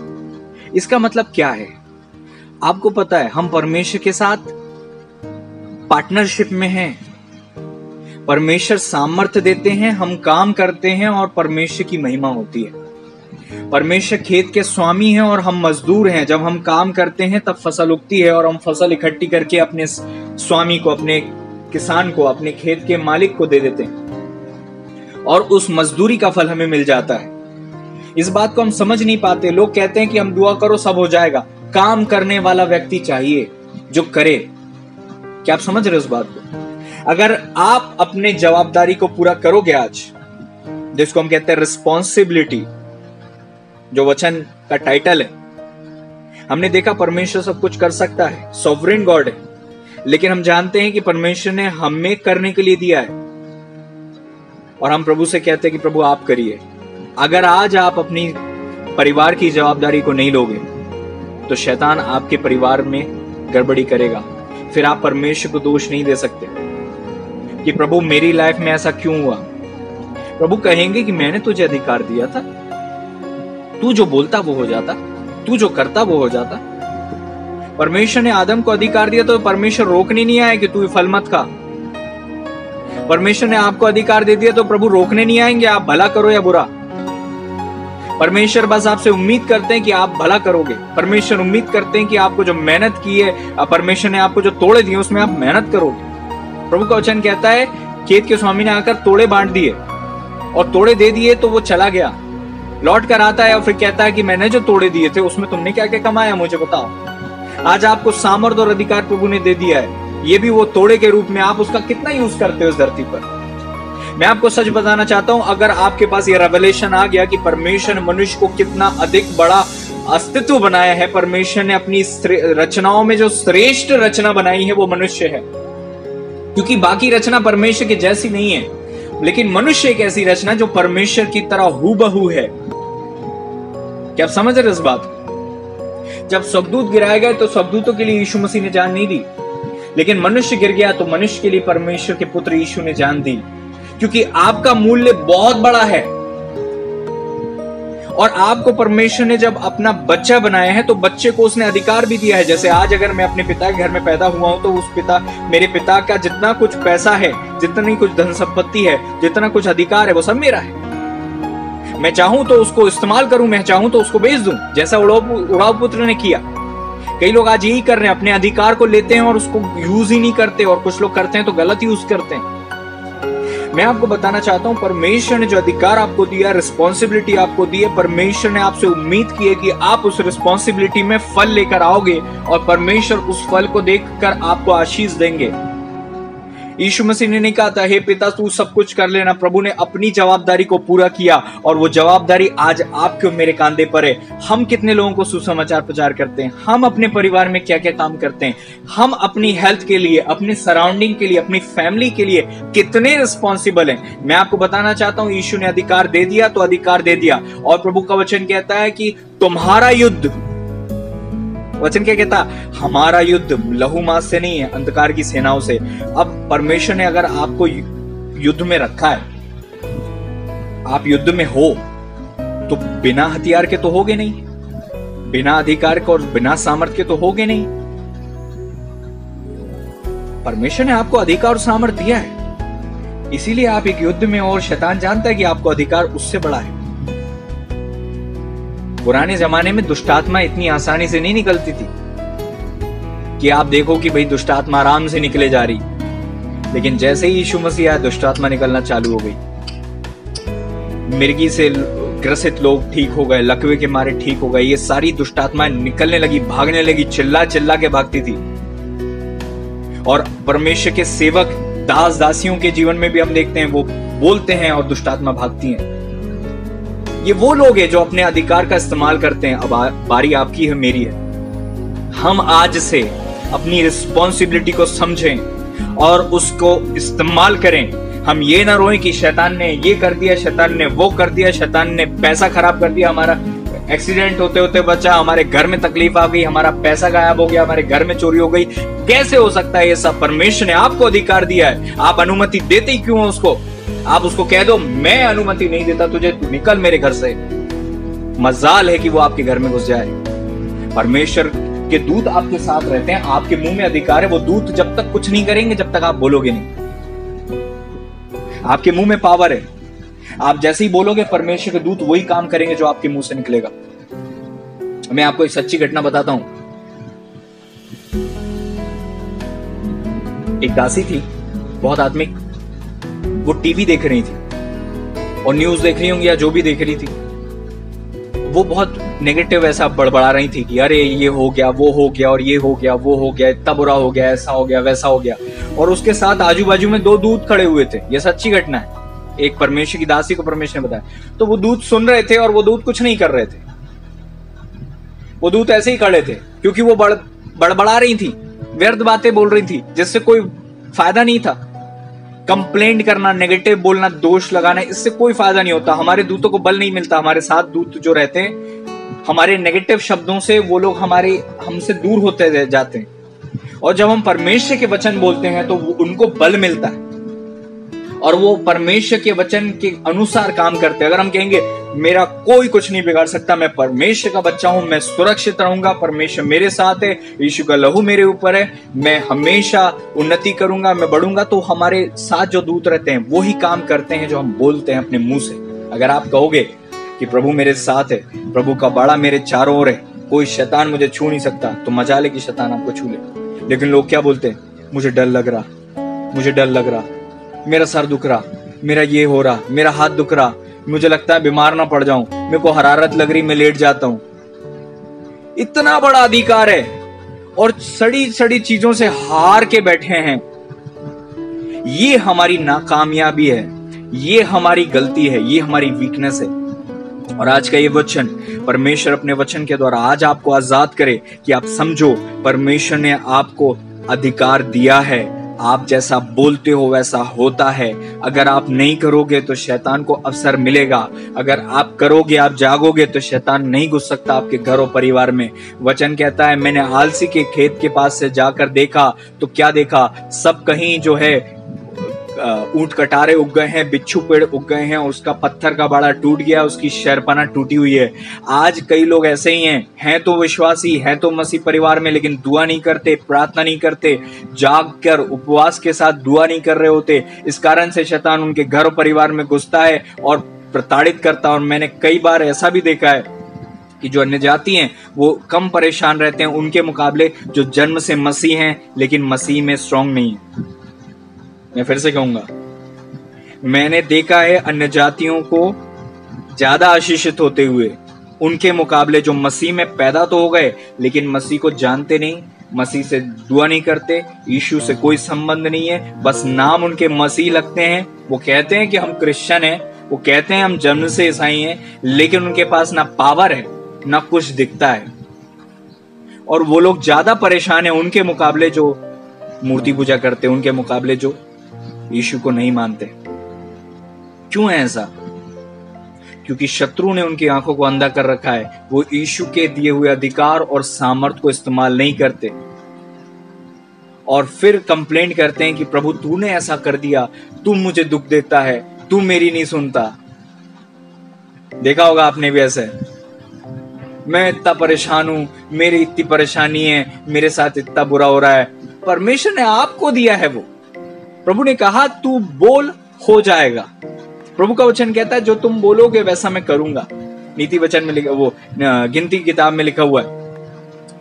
इसका मतलब क्या है आपको पता है? हम परमेश्वर के साथ पार्टनरशिप में हैं। परमेश्वर सामर्थ्य देते हैं, हम काम करते हैं और परमेश्वर की महिमा होती है। परमेश्वर खेत के स्वामी हैं और हम मजदूर हैं। जब हम काम करते हैं तब फसल उगती है और हम फसल इकट्ठी करके अपने स्वामी को, अपने किसान को, अपने खेत के मालिक को दे देते हैं और उस मजदूरी का फल हमें मिल जाता है। इस बात को हम समझ नहीं पाते। लोग कहते हैं कि हम दुआ करो सब हो जाएगा। काम करने वाला व्यक्ति चाहिए जो करे। क्या आप समझ रहे हो इस बात को? अगर आप अपने जवाबदारी को पूरा करोगे आज, जिसको हम कहते हैं रिस्पॉन्सिबिलिटी, जो वचन का टाइटल है, हमने देखा परमेश्वर सब कुछ कर सकता है, सॉवरेन गॉड है, लेकिन हम जानते हैं कि परमेश्वर ने हमें करने के लिए दिया है और हम प्रभु से कहते हैं कि प्रभु आप करिए। अगर आज आप अपनी परिवार की जवाबदारी को नहीं लोगे तो शैतान आपके परिवार में गड़बड़ी करेगा। फिर आप परमेश्वर को दोष नहीं दे सकते कि प्रभु मेरी लाइफ में ऐसा क्यों हुआ। प्रभु कहेंगे कि मैंने तुझे अधिकार दिया था, तू जो बोलता वो हो जाता, तू जो करता वो हो जाता। परमेश्वर ने आदम को अधिकार दिया तो परमेश्वर रोकने नहीं आए कि तू फल मत खा। परमेश्वर ने आपको अधिकार दे दिया तो प्रभु रोकने नहीं आएंगे आप भला करो या बुरा। परमेश्वर बस आपसे उम्मीद करते हैं कि आप भला करोगे। परमेश्वर उम्मीद करते हैं कि आपको जो मेहनत की है, परमेश्वर ने आपको जो तोड़े दिए उसमें आप मेहनत करोगे। प्रभु का वचन कहता है खेत के स्वामी ने आकर तोड़े बांट दिए और तोड़े दे दिए तो वो चला गया, लौट कर आता है और फिर कहता है कि मैंने जो तोड़े दिए थे उसमें तुमने क्या क्या कमाया मुझे बताओ। आज आपको सामर्थ और अधिकार प्रभु ने दे दिया है, ये भी वो तोड़े के रूप में। आप उसका कितना यूज करते हो इस धरती पर। मैं आपको सच बताना चाहता हूं, अगर आपके पास ये रेवलेशन आ गया कि परमेश्वर ने मनुष्य को कितना अधिक बड़ा अस्तित्व बनाया है, परमेश्वर ने अपनी रचनाओं में जो श्रेष्ठ रचना बनाई है वो मनुष्य है, क्योंकि बाकी रचना परमेश्वर के जैसी नहीं है, लेकिन मनुष्य एक ऐसी रचना जो परमेश्वर की तरह हूबहू है। क्या आप समझ रहे इस बात को? जब स्वर्गदूत गिराए गए तो स्वर्गदूतों के लिए यीशु मसीह ने जान नहीं दी, लेकिन मनुष्य गिर गया तो मनुष्य के लिए परमेश्वर के पुत्र यीशु ने जान दी, क्योंकि आपका मूल्य बहुत बड़ा है। और आपको परमेश्वर ने जब अपना बच्चा बनाया है तो बच्चे को उसने अधिकार भी दिया है। जैसे आज अगर मैं अपने पिता के घर में पैदा हुआ हूं तो मेरे पिता का जितना कुछ पैसा है, जितनी कुछ धन संपत्ति है, जितना कुछ अधिकार है, वो सब मेरा है। मैं चाहूं तो उसको इस्तेमाल करूं, मैं चाहूं तो उसको बेच दूं, जैसा उड़ाव पुत्र ने किया। कई लोग आज यही कर रहे हैं, अपने अधिकार को लेते हैं और उसको यूज ही नहीं करते, और कुछ लोग करते हैं तो गलत यूज करते हैं। मैं आपको बताना चाहता हूं, परमेश्वर ने जो अधिकार आपको दिया, रिस्पॉन्सिबिलिटी आपको दी है, परमेश्वर ने आपसे उम्मीद की है कि आप उस रिस्पॉन्सिबिलिटी में फल लेकर आओगे और परमेश्वर उस फल को देखकर आपको आशीष देंगे। यीशु मसीह ने नहीं कहा था हे पिता तू सब कुछ कर लेना। प्रभु ने अपनी जवाबदारी को पूरा किया और वो जवाबदारी आज आपके मेरे कांधे पर है। हम कितने लोगों को सुसमाचार प्रचार करते हैं, हम अपने परिवार में क्या क्या काम करते हैं, हम अपनी हेल्थ के लिए, अपने सराउंडिंग के लिए, अपनी फैमिली के लिए कितने रिस्पॉन्सिबल हैं। मैं आपको बताना चाहता हूं, यीशु ने अधिकार दे दिया तो अधिकार दे दिया। और प्रभु का वचन कहता है कि तुम्हारा युद्ध, वचन क्या कहता, हमारा युद्ध लहू मांस से नहीं है, अंधकार की सेनाओं से। अब परमेश्वर ने अगर आपको युद्ध में रखा है, आप युद्ध में हो, तो बिना हथियार के तो होगे नहीं, बिना अधिकार के और बिना सामर्थ्य के तो होगे नहीं। परमेश्वर ने आपको अधिकार और सामर्थ्य दिया है, इसीलिए आप एक युद्ध में, और शैतान जानता है कि आपको अधिकार उससे बड़ा है। पुराने जमाने में दुष्ट आत्मा इतनी आसानी से नहीं निकलती थी कि आप देखो कि भाई दुष्ट आत्मा आराम से निकले जा रही, लेकिन जैसे ही यीशु मसीह आया दुष्ट आत्मा निकलना चालू हो गई। मिर्गी से ग्रसित लोग ठीक हो गए, लकवे के मारे ठीक हो गए, ये सारी दुष्ट आत्मा निकलने लगी, भागने लगी, चिल्ला चिल्ला के भागती थी। और परमेश्वर के सेवक दास दासियों के जीवन में भी हम देखते हैं, वो बोलते हैं और दुष्ट आत्मा भागती हैं। ये वो लोग हैं जो अपने अधिकार का इस्तेमाल करते हैं। अब बारी आपकी है, मेरी है। हम आज से अपनी रिस्पॉन्सिबिलिटी को समझें और उसको इस्तेमाल करें। हम ये ना रोएं कि शैतान ने ये कर दिया, शैतान ने वो कर दिया, शैतान ने पैसा खराब कर दिया, हमारा एक्सीडेंट होते होते बचा, हमारे घर में तकलीफ आ गई, हमारा पैसा गायब हो गया, हमारे घर में चोरी हो गई। कैसे हो सकता है ये सब? परमेश्वर ने आपको अधिकार दिया है, आप अनुमति देते ही क्यों हो उसको? आप उसको कह दो मैं अनुमति नहीं देता तुझे, तू निकल मेरे घर से। मजाल है कि वो आपके घर में घुस जाए। परमेश्वर के दूत आपके साथ रहते हैं, आपके मुंह में अधिकार है। वो दूत जब तक कुछ नहीं करेंगे जब तक आप बोलोगे नहीं। आपके मुंह में पावर है, आप जैसे ही बोलोगे परमेश्वर के दूत वही काम करेंगे जो आपके मुंह से निकलेगा। मैं आपको एक सच्ची घटना बताता हूं। एक दासी थी, बहुत आत्मिक, वो टीवी देख रही थी और न्यूज देख रही होंगी या जो भी देख रही थी। वो बहुत नेगेटिव ऐसा बड़बड़ा रही थी कि अरे ये हो गया, वो हो गया, और ये हो गया, वो हो गया, इतना बुरा हो गया, ऐसा हो गया, वैसा हो गया। और उसके साथ आजू बाजू में 2 दूत खड़े हुए थे। यह सच्ची घटना है। एक परमेश्वर की दासी को परमेश्वर ने बताया। तो वो दूत सुन रहे थे और वो दूत कुछ नहीं कर रहे थे। वो दूत ऐसे ही खड़े थे क्योंकि वो बड़बड़ा रही थी, व्यर्थ बातें बोल रही थी जिससे कोई फायदा नहीं था। कंप्लेंट करना, नेगेटिव बोलना, दोष लगाना, इससे कोई फायदा नहीं होता। हमारे दूतों को बल नहीं मिलता। हमारे साथ दूत जो रहते हैं, हमारे नेगेटिव शब्दों से वो लोग हमसे दूर होते जाते हैं। और जब हम परमेश्वर के वचन बोलते हैं तो उनको बल मिलता है और वो परमेश्वर के वचन के अनुसार काम करते हैं। अगर हम कहेंगे मेरा कोई कुछ नहीं बिगाड़ सकता, मैं परमेश्वर का बच्चा हूं, मैं सुरक्षित रहूंगा, परमेश्वर मेरे साथ है, यीशु का लहू मेरे ऊपर है, मैं हमेशा उन्नति करूंगा, मैं बढ़ूंगा, तो हमारे साथ जो दूत रहते हैं वो ही काम करते हैं जो हम बोलते हैं अपने मुंह से। अगर आप कहोगे कि प्रभु मेरे साथ है, प्रभु का बाड़ा मेरे चारों ओर है, कोई शैतान मुझे छू नहीं सकता, तो मजा ले कि शैतान आपको छू ले। लेकिन लोग क्या बोलते हैं? मुझे डर लग रहा, मुझे डर लग रहा, मेरा सर दुख रहा, मेरा ये हो रहा, मेरा हाथ दुख रहा, मुझे लगता है बीमार ना पड़ जाऊं, मेरे को हरारत लग रही, मैं लेट जाता हूं। इतना बड़ा अधिकार है और सड़ी सड़ी चीजों से हार के बैठे हैं। ये हमारी नाकामयाबी है, ये हमारी गलती है, ये हमारी वीकनेस है। और आज का ये वचन, परमेश्वर अपने वचन के द्वारा आज आपको आजाद करे कि आप समझो परमेश्वर ने आपको अधिकार दिया है। आप जैसा बोलते हो वैसा होता है। अगर आप नहीं करोगे तो शैतान को अवसर मिलेगा। अगर आप करोगे, आप जागोगे, तो शैतान नहीं घुस सकता आपके घर और परिवार में। वचन कहता है, मैंने आलसी के खेत के पास से जाकर देखा तो क्या देखा? सब कहीं जो है ऊंट कटारे उग गए हैं, बिच्छू पेड़ उग गए हैं, उसका पत्थर का बाड़ा टूट गया, उसकी शहरपना टूटी हुई है। आज कई लोग ऐसे ही हैं तो विश्वासी, हैं तो मसीह परिवार में, लेकिन दुआ नहीं करते, प्रार्थना नहीं करते, जाग कर उपवास के साथ दुआ नहीं कर रहे होते। इस कारण से शैतान उनके घर और परिवार में घुसता है और प्रताड़ित करता है। और मैंने कई बार ऐसा भी देखा है कि जो अन्य जाति हैं वो कम परेशान रहते हैं उनके मुकाबले जो जन्म से मसीह हैं लेकिन मसीह में स्ट्रांग नहीं है। मैं फिर से कहूंगा, मैंने देखा है अन्य जातियों को ज्यादा आशीषित होते हुए उनके मुकाबले जो मसीह में पैदा तो हो गए लेकिन मसीह को जानते नहीं, मसीह से दुआ नहीं करते, यीशु से कोई संबंध नहीं है, बस नाम उनके मसीह लगते हैं। वो कहते हैं कि हम क्रिश्चियन हैं, वो कहते हैं हम जन्म से ईसाई हैं, लेकिन उनके पास ना पावर है ना कुछ दिखता है। और वो लोग ज्यादा परेशान है उनके मुकाबले जो मूर्ति पूजा करते, उनके मुकाबले जो यीशु को नहीं मानते। क्यों है ऐसा? क्योंकि शत्रु ने उनकी आंखों को अंधा कर रखा है। वो यीशु के दिए हुए अधिकार और सामर्थ को इस्तेमाल नहीं करते और फिर कंप्लेंट करते हैं कि प्रभु तूने ऐसा कर दिया, तू मुझे दुख देता है, तू मेरी नहीं सुनता। देखा होगा आपने भी ऐसे, मैं इतना परेशान हूं, मेरी इतनी परेशानी है, मेरे साथ इतना बुरा हो रहा है। परमेश्वर ने आपको दिया है वो। प्रभु ने कहा तू बोल, हो जाएगा। प्रभु का वचन कहता है जो तुम बोलोगे वैसा मैं करूंगा। नीति वचन में लिखा, वो गिनती किताब में लिखा हुआ है।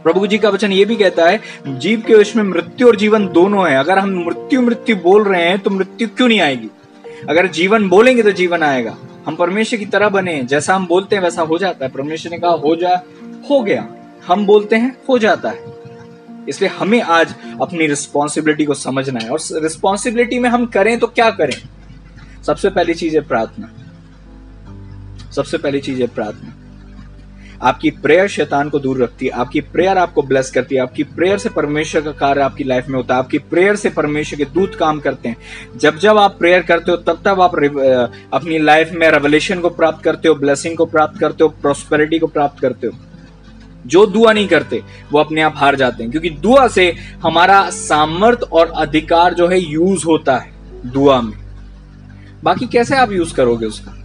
प्रभु जी का वचन ये भी कहता है जीव के वश में मृत्यु और जीवन दोनों है। अगर हम मृत्यु मृत्यु बोल रहे हैं तो मृत्यु क्यों नहीं आएगी? अगर जीवन बोलेंगे तो जीवन आएगा। हम परमेश्वर की तरह बने, जैसा हम बोलते हैं वैसा हो जाता है। परमेश्वर ने कहा हो जा, हो गया। हम बोलते हैं हो जाता है। इसलिए हमें आज अपनी रिस्पॉन्सिबिलिटी को समझना है। और रिस्पॉन्सिबिलिटी में हम करें तो क्या करें? सबसे पहली चीज है प्रार्थना। सबसे पहली चीज है प्रार्थना। आपकी प्रेयर शैतान को दूर रखती है, आपकी प्रेयर आपको ब्लेस करती है, आपकी प्रेयर से परमेश्वर का कार्य आपकी लाइफ में होता है, आपकी प्रेयर से परमेश्वर के दूत काम करते हैं। जब जब आप प्रेयर करते हो तब तब आप अपनी लाइफ में रेवलेशन को प्राप्त करते हो, ब्लेसिंग को प्राप्त करते हो, प्रॉस्पेरिटी को प्राप्त करते हो। जो दुआ नहीं करते वो अपने आप हार जाते हैं, क्योंकि दुआ से हमारा सामर्थ और अधिकार जो है यूज होता है दुआ में। बाकी कैसे आप यूज करोगे उसका?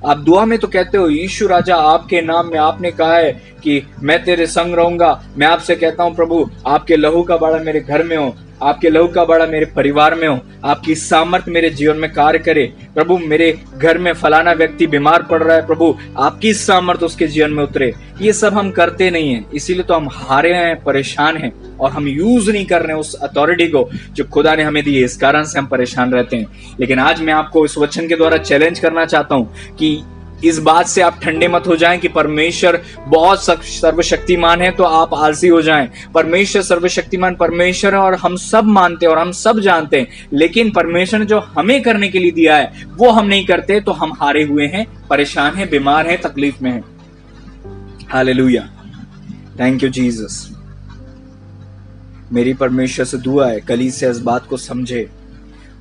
आप दुआ में तो कहते हो यीशु राजा आपके नाम में आपने कहा है कि मैं तेरे संग रहूंगा। मैं आपसे कहता हूं प्रभु आपके लहू का बाड़ा मेरे घर में हो, आपके लहू का बड़ा मेरे परिवार में हो, आपकी सामर्थ मेरे जीवन में कार्य करे। प्रभु मेरे घर में फलाना व्यक्ति बीमार पड़ रहा है, प्रभु आपकी सामर्थ उसके जीवन में उतरे। ये सब हम करते नहीं है, इसीलिए तो हम हारे हैं, परेशान हैं, और हम यूज नहीं कर रहे हैं उस अथॉरिटी को जो खुदा ने हमें दी है। इस कारण से हम परेशान रहते हैं। लेकिन आज मैं आपको इस वचन के द्वारा चैलेंज करना चाहता हूं कि इस बात से आप ठंडे मत हो जाएं कि परमेश्वर बहुत सर्वशक्तिमान है तो आप आलसी हो जाएं। परमेश्वर सर्वशक्तिमान परमेश्वर है और हम सब मानते हैं और हम सब जानते हैं, लेकिन परमेश्वर ने जो हमें करने के लिए दिया है वो हम नहीं करते, तो हम हारे हुए हैं, परेशान हैं, बीमार हैं, तकलीफ में हैं। Hallelujah, thank you Jesus. मेरी परमेश्वर से दुआ है कलीसिया इस बात को समझे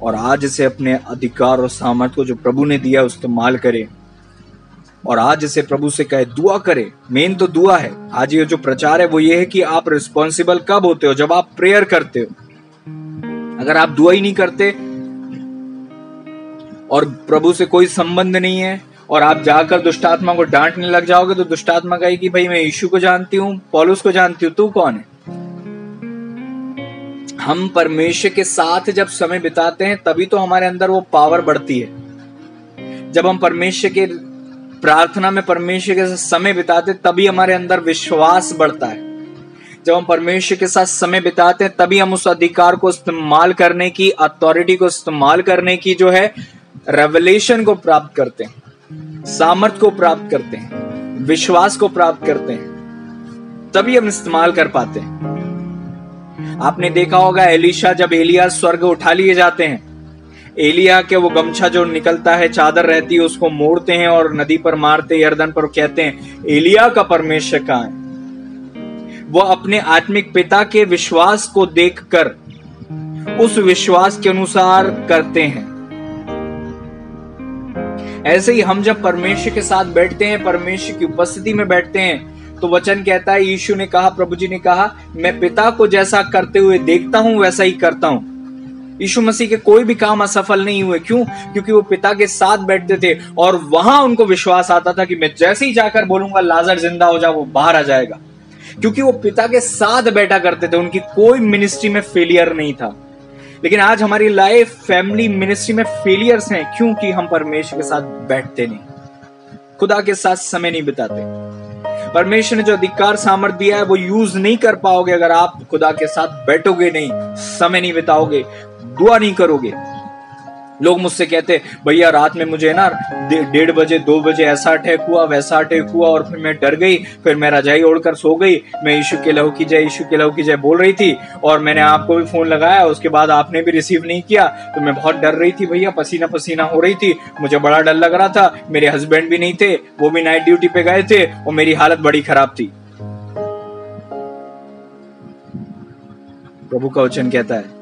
और आज से अपने अधिकार और सामर्थ को जो प्रभु ने दिया इस्तेमाल करे, और आज इसे प्रभु से कहे, दुआ करे। मेन तो दुआ है। आज ये जो प्रचार है वो ये है कि आप रिस्पॉन्सिबल कब होते हो? जब आप प्रेयर करते हो। अगर आप दुआ ही नहीं करते और प्रभु से कोई संबंध नहीं है और आप जाकर दुष्ट आत्मा को डांटने लग जाओगे, तो दुष्ट आत्मा कहेगी भाई मैं यीशु को जानती हूँ, पौलुस को जानती हूँ, तू कौन है? हम परमेश्वर के साथ जब समय बिताते हैं तभी तो हमारे अंदर वो पावर बढ़ती है। जब हम परमेश्वर के प्रार्थना में परमेश्वर के साथ समय बिताते तभी हमारे अंदर विश्वास बढ़ता है। जब हम परमेश्वर के साथ समय बिताते हैं तभी हम उस अधिकार को इस्तेमाल करने की, अथॉरिटी को इस्तेमाल करने की जो है रेवलेशन को प्राप्त करते हैं, सामर्थ को प्राप्त करते हैं, विश्वास को प्राप्त करते हैं, तभी हम इस्तेमाल कर पाते हैं। आपने देखा होगा एलीशा, जब एलिया स्वर्ग उठा लिए जाते हैं, एलिया के वो गमछा जो निकलता है, चादर रहती है, उसको मोड़ते हैं और नदी पर मारते, यरदन पर, कहते हैं एलिया का परमेश्वर कहां है? वो अपने आत्मिक पिता के विश्वास को देखकर उस विश्वास के अनुसार करते हैं। ऐसे ही हम जब परमेश्वर के साथ बैठते हैं, परमेश्वर की उपस्थिति में बैठते हैं, तो वचन कहता है, यीशु ने कहा, प्रभु जी ने कहा, मैं पिता को जैसा करते हुए देखता हूं वैसा ही करता हूं। यीशु मसीह के कोई भी काम असफल नहीं हुए। क्यों? क्योंकि वो पिता के साथ बैठते थे और वहां उनको विश्वास आता था कि मैं जैसे ही जाकर बोलूंगा लाजर जिंदा हो जा, वो बाहर आ जाएगा। क्योंकि वो पिता के साथ बैठा करते थे, उनकी कोई मिनिस्ट्री में फेलियर नहीं था। लेकिन आज हमारी लाइफ, फैमिली, मिनिस्ट्री में फेलियर्स हैं। क्योंकि हम परमेश्वर के साथ बैठते नहीं, खुदा के साथ समय नहीं बिताते। परमेश्वर ने जो अधिकार सामर्थ दिया है वो यूज नहीं कर पाओगे अगर आप खुदा के साथ बैठोगे नहीं, समय नहीं बिताओगे, दुआ नहीं करोगे। लोग मुझसे कहते भैया रात में मुझे ना 1:30 बजे 2 बजे ऐसा अटैक हुआ, वैसा अटैक हुआ, और फिर मैं डर गई, फिर मैं रजाई ओढ़कर सो गई, मैं यीशु के लहू की जय, यीशु के लहू की जय बोल रही थी, और मैंने आपको भी फोन लगाया, उसके बाद आपने भी रिसीव नहीं किया, तो मैं बहुत डर रही थी भैया, पसीना पसीना हो रही थी, मुझे बड़ा डर लग रहा था। मेरे हस्बैंड भी नहीं थे, वो भी नाइट ड्यूटी पे गए थे और मेरी हालत बड़ी खराब थी। प्रभु का वचन कहता है,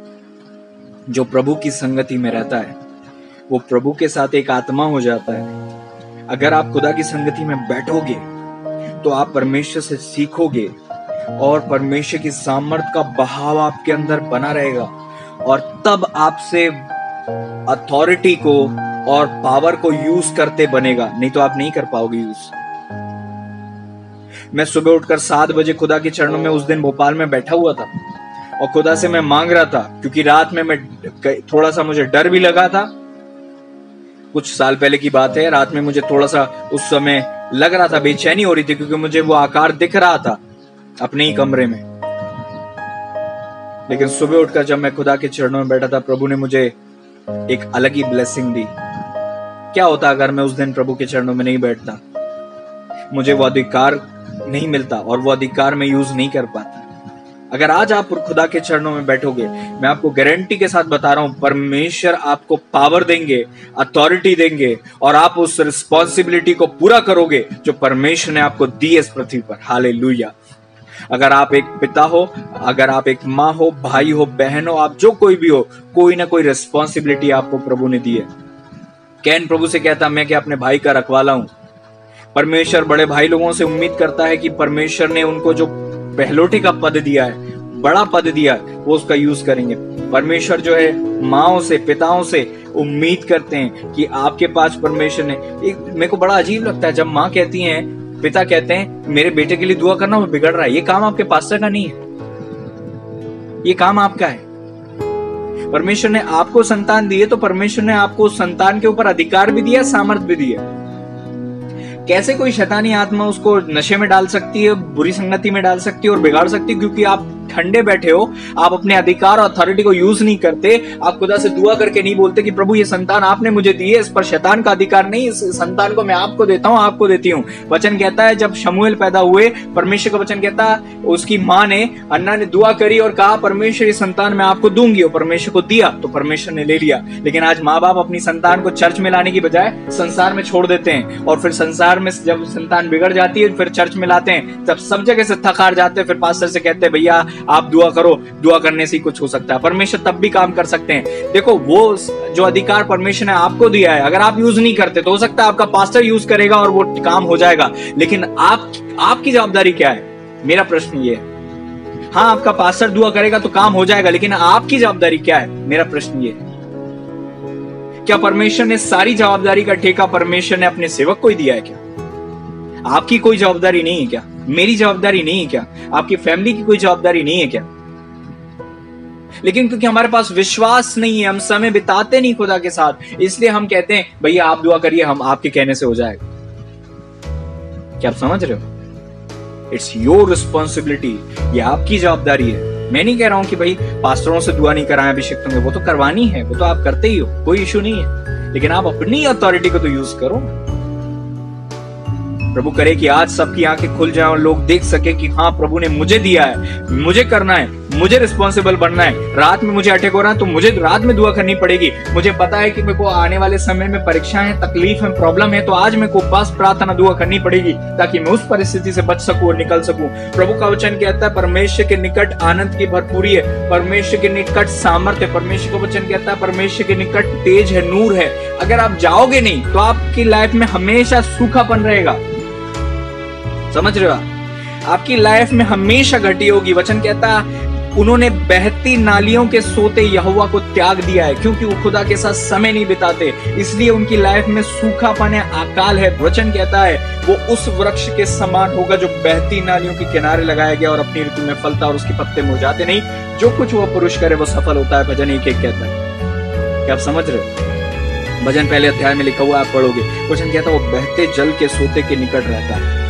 जो प्रभु की संगति में रहता है वो प्रभु के साथ एक आत्मा हो जाता है। अगर आप खुदा की संगति में बैठोगे तो आप परमेश्वर से सीखोगे और परमेश्वर की सामर्थ का बहाव आपके अंदर बना रहेगा, और तब आपसे अथॉरिटी को और पावर को यूज करते बनेगा, नहीं तो आप नहीं कर पाओगे यूज। मैं सुबह उठकर 7 बजे खुदा के चरणों में उस दिन भोपाल में बैठा हुआ था और खुदा से मैं मांग रहा था, क्योंकि रात में मैं थोड़ा सा मुझे डर भी लगा था। कुछ साल पहले की बात है, रात में मुझे थोड़ा सा उस समय लग रहा था, बेचैनी हो रही थी, क्योंकि मुझे वो आकार दिख रहा था अपने ही कमरे में। लेकिन सुबह उठकर जब मैं खुदा के चरणों में बैठा था, प्रभु ने मुझे एक अलग ही ब्लेसिंग दी। क्या होता अगर मैं उस दिन प्रभु के चरणों में नहीं बैठता? मुझे वो अधिकार नहीं मिलता और वो अधिकार मैं यूज नहीं कर पाता। अगर आज आप खुदा के चरणों में बैठोगे, मैं आपको गारंटी के साथ बता रहा हूं, परमेश्वर आपको पावर देंगे, अथॉरिटी देंगे, और आप उस रिस्पॉन्सिबिलिटी को पूरा करोगे जो परमेश्वर ने आपको दी है इस पृथ्वी पर। हालेलुया। अगर आप एक पिता हो, अगर आप एक माँ हो, भाई हो, बहन हो, आप जो कोई भी हो, कोई ना कोई रिस्पॉन्सिबिलिटी आपको प्रभु ने दी है। कैन प्रभु से कहता, मैं क्या अपने भाई का रखवाला हूं? परमेश्वर बड़े भाई लोगों से उम्मीद करता है कि परमेश्वर ने उनको जो पहलोटे का पद दिया है, बड़ा पद दिया है, वो उसका यूज करेंगे। परमेश्वर जो है माओ से, पिताओं से उम्मीद करते हैं कि आपके पास परमेश्वर ने मेरे को बड़ा अजीब लगता है जब माँ कहती हैं, पिता कहते हैं मेरे बेटे के लिए दुआ करना, वो बिगड़ रहा है। ये काम आपके पास्टर का नहीं है, ये काम आपका है। परमेश्वर ने आपको संतान दी है तो परमेश्वर ने आपको संतान के ऊपर अधिकार भी दिया, सामर्थ्य भी दिया। कैसे कोई शैतानी आत्मा उसको नशे में डाल सकती है, बुरी संगति में डाल सकती है और बिगाड़ सकती है? क्योंकि आप ठंडे बैठे हो, आप अपने अधिकार और अथॉरिटी को यूज नहीं करते, आप खुदा से दुआ करके नहीं बोलते कि प्रभु ये संतान आपने मुझे दी है, इस पर शैतान का अधिकार नहीं, इस संतान को मैं आपको देता हूं, आपको देती हूं। वचन कहता है जब शमूएल पैदा हुए, परमेश्वर का वचन कहता है उसकी माँ ने, अन्ना ने दुआ करी और कहा परमेश्वर ये संतान मैं आपको दूंगी, और परमेश्वर को दिया तो परमेश्वर ने ले लिया। लेकिन आज माँ बाप अपनी संतान को चर्च में लाने की बजाय संसार में छोड़ देते हैं, और फिर संसार में जब संतान बिगड़ जाती है फिर चर्च में लाते हैं, तब सब जगह से थक हार जाते हैं, फिर पास्टर से कहते हैं भैया आप दुआ करो, दुआ करने से ही कुछ हो सकता है। परमेश्वर तब भी काम कर सकते हैं। देखो वो जो अधिकार परमेश्वर ने आपको दिया है, अगर आप यूज नहीं करते तो हो सकता है आपका पास्टर यूज करेगा और वो काम हो जाएगा, लेकिन आपकी जवाबदारी क्या है? मेरा प्रश्न ये है। हाँ, आपका पास्टर दुआ करेगा तो काम हो जाएगा, लेकिन आपकी जवाबदारी क्या है? मेरा प्रश्न ये है। क्या परमेश्वर ने सारी जवाबदारी का ठेका परमेश्वर ने अपने सेवक को ही दिया है क्या? आपकी कोई जवाबदारी नहीं है क्या? मेरी जवाबदारी नहीं है क्या? आपकी फैमिली की कोई जवाबदारी नहीं है क्या? लेकिन क्योंकि हमारे पास विश्वास नहीं है, हम समय बिताते नहीं खुदा के साथ, इसलिए हम कहते हैं भैया आप दुआ करिए, हम आपके कहने से हो जाएगा। क्या आप समझ रहे हो? इट्स योर रिस्पॉन्सिबिलिटी, ये आपकी जवाबदारी है। मैं नहीं कह रहा हूं कि भाई पास्टरों से दुआ नहीं कराएं अभिषेक होंगे, वो तो करवानी है, वो तो आप करते ही हो, कोई इशू नहीं है, लेकिन आप अपनी अथॉरिटी को तो यूज करो। प्रभु करे कि आज सबकी आंखें खुल जाएं और लोग देख सके कि हाँ प्रभु ने मुझे दिया है, मुझे करना है, मुझे रिस्पॉन्सिबल बनना है। रात में मुझे अटैक हो रहा है तो मुझे रात में दुआ करनी पड़ेगी। मुझे पता है कि मेरे को आने वाले समय में परीक्षाएं हैं, तकलीफ है, प्रॉब्लम है, तो आज मेरे को उपवास प्रार्थना दुआ करनी पड़ेगी ताकि मैं उस परिस्थिति से बच सकूं और निकल सकूं। प्रभु का वचन कहता है परमेश्वर के निकट आनंद की भरपूरी है, परमेश्वर के निकट सामर्थ्य है। परमेश्वर का वचन कहता है परमेश्वर के निकट तेज है, नूर है। अगर आप जाओगे नहीं तो आपकी लाइफ में हमेशा सूखापन रहेगा। समझ रहे हो? आपकी लाइफ में हमेशा घटी होगी। वचन कहता उन्होंने बहती नालियों के सोते यहोवा को त्याग दिया है, क्योंकि वो खुदा के साथ समय नहीं बिताते, इसलिए उनकी लाइफ में सूखापन है, अकाल है। वचन कहता है वो उस वृक्ष के समान होगा जो बहती नालियों के किनारे लगाया गया और अपनी ऋतु में फलता और उसके पत्ते मुरझाते नहीं। जो कुछ वो पुरुष करे वो सफल होता है। भजन 1:1 कहता है। क्या आप समझ रहे हो? भजन पहले अध्याय में लिखा हुआ, आप पढ़ोगे। वचन कहता है वो बहते जल के सोते के निकट रहता है।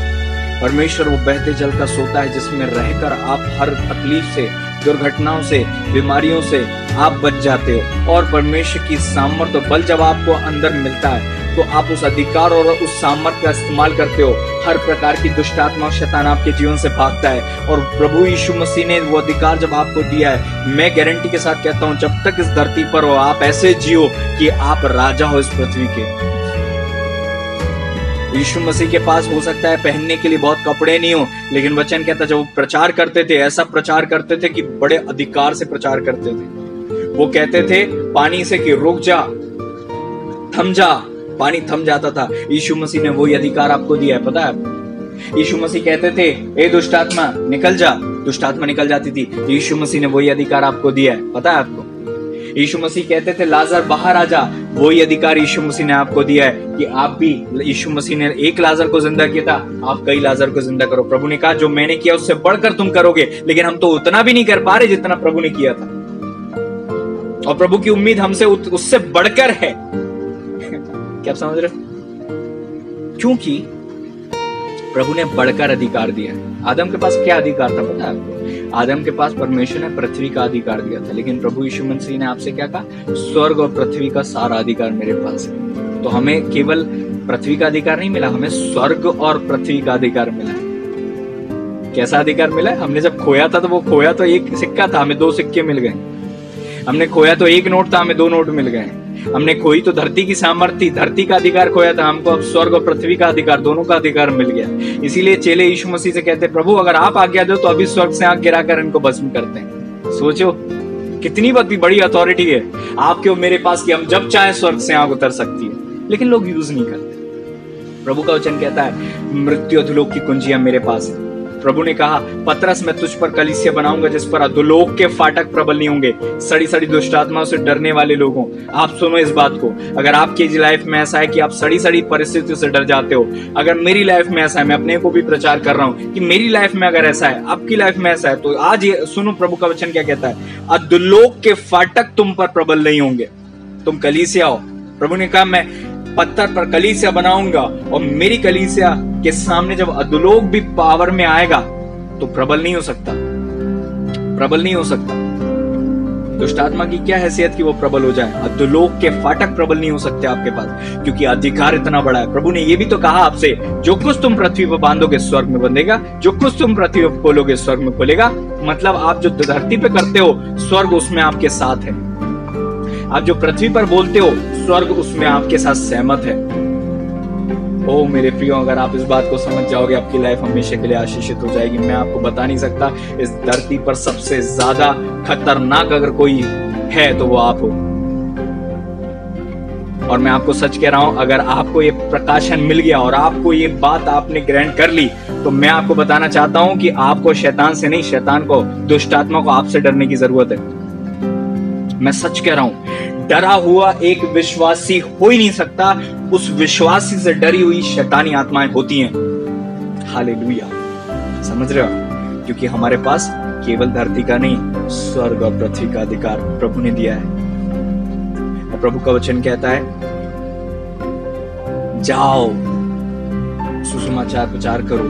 परमेश्वर वो बहते जल का सोता है जिसमें रहकर आप हर तकलीफ से, दुर्घटनाओं से, बीमारियों से आप बच जाते हो। और परमेश्वर की सामर्थ्य बल जब आपको अंदर मिलता है तो आप उस अधिकार और उस सामर्थ्य का इस्तेमाल करते हो। हर प्रकार की दुष्ट आत्मा शैतान आपके जीवन से भागता है। और प्रभु यीशु मसीह ने वो अधिकार जब आपको दिया है, मैं गारंटी के साथ कहता हूं जब तक इस धरती पर हो आप ऐसे जियो कि आप राजा हो इस पृथ्वी के। यीशु मसीह के पास हो सकता है पहनने के लिए बहुत कपड़े नहीं हो, लेकिन वचन कहता जब वो प्रचार करते थे, ऐसा प्रचार करते थे कि बड़े अधिकार से प्रचार करते थे। वो कहते थे पानी से कि रुक जा, थम जा, पानी थम जाता था। यीशु मसीह ने वही अधिकार आपको दिया है, पता है? यीशु मसीह कहते थे ए दुष्ट आत्मा निकल जा, दुष्ट आत्मा निकल जाती थी। यीशु मसीह ने वही अधिकार आपको दिया है, पता है आपको? यीशु मसीह कहते थे लाजर बाहर आ जा, वही अधिकार यीशु मसीह ने आपको दिया है कि आप भी, यीशु मसीह ने एक लाजर को जिंदा किया था, आप कई लाजर को जिंदा करो। प्रभु ने कहा जो मैंने किया उससे बढ़कर तुम करोगे, लेकिन हम तो उतना भी नहीं कर पा रहे जितना प्रभु ने किया था। और प्रभु की उम्मीद हमसे उससे बढ़कर है। क्या आप समझ रहे हो? क्योंकि प्रभु ने बढ़कर अधिकार दिया है। आदम के पास क्या अधिकार था पता है आपको? आदम के पास परमेश्वर ने पृथ्वी का अधिकार दिया था, लेकिन प्रभु यीशु मसीह ने आपसे क्या कहा? स्वर्ग और पृथ्वी का सारा अधिकार मेरे पास है। तो हमें केवल पृथ्वी का अधिकार नहीं मिला, हमें स्वर्ग और पृथ्वी का अधिकार मिला। कैसा अधिकार मिला? हमने जब खोया था तो वो खोया तो एक सिक्का था, हमें 2 सिक्के मिल गए। हमने खोया तो 1 नोट था, हमें 2 नोट मिल गए। हमने खोई तो धरती की सामर्थ्य, धरती का अधिकार खोया था, हमको अब स्वर्ग और पृथ्वी का अधिकार, दोनों का अधिकार मिल गया। इसीलिए चेले यीशु मसीह से कहते प्रभु अगर आप आज्ञा दो तो अभी स्वर्ग से आग गिराकर इनको भस्म करते हैं। सोचो कितनी बड़ी अथॉरिटी है आपके और मेरे पास कि हम जब चाहे स्वर्ग से आग उतर सकती है, लेकिन लोग यूज नहीं करते। प्रभु का वचन कहता है मृत्यु अधोलोक की कुंजियां मेरे पास है। प्रभु ने कहा, पतरस मैं तुझ पर कलीसिया बनाऊंगा जिस पर अधोलोक के फाटक प्रबल नहीं होंगे। सड़ी सड़ी दुष्ट आत्माओं से डरने वाले लोगों, आप सुनो इस बात को। अगर आपकी लाइफ में ऐसा है कि आप सड़ी सड़ी परिस्थितियों से डर जाते हो, अगर मेरी लाइफ में ऐसा है, मैं अपने को भी प्रचार कर रहा हूं कि मेरी लाइफ में अगर ऐसा है, आपकी लाइफ में ऐसा है, तो आज ये सुनो प्रभु का वचन क्या कहता है, अधोलोक के फाटक तुम पर प्रबल नहीं होंगे। तुम कलीसिया हो। प्रभु ने कहा, मैं पत्थर पर कलीसिया बनाऊंगा और मेरी कलीसिया के सामने जब अधोलोक भी पावर में आएगा तो प्रबल नहीं हो सकता, प्रबल नहीं हो सकता। दुष्ट आत्मा की क्या हैसियत कि वो प्रबल हो जाए? अधोलोक के फाटक प्रबल नहीं हो सकते आपके पास, क्योंकि अधिकार इतना बड़ा है। प्रभु ने ये भी तो कहा आपसे, जो कुछ तुम पृथ्वी पर बांधोगे स्वर्ग में बंधेगा, जो कुछ तुम पृथ्वी पर खोलोगे स्वर्ग में खोलेगा। मतलब आप जो धरती पे करते हो, स्वर्ग उसमें आपके साथ है। आप जो पृथ्वी पर बोलते हो, स्वर्ग उसमें आपके साथ सहमत है। ओ मेरे प्रियो, अगर आप इस बात को समझ जाओगे, आपकी लाइफ हमेशा के लिए आशीषित हो जाएगी। मैं आपको बता नहीं सकता, इस धरती पर सबसे ज्यादा खतरनाक अगर कोई है तो वो आप हो। और मैं आपको सच कह रहा हूं, अगर आपको ये प्रकाशन मिल गया और आपको ये बात आपने ग्रहण कर ली, तो मैं आपको बताना चाहता हूं कि आपको शैतान से नहीं, शैतान को, दुष्ट आत्मा को आपसे डरने की जरूरत है। मैं सच कह रहा हूं, डरा हुआ एक विश्वासी हो ही नहीं सकता। उस विश्वासी से डरी हुई शैतानी आत्माएं होती हैं। हालेलुया, समझ रहे हो? क्योंकि हमारे पास केवल धरती का नहीं, स्वर्ग और पृथ्वी का अधिकार प्रभु ने दिया है। और प्रभु का वचन कहता है, जाओ सुसमाचार प्रचार करो,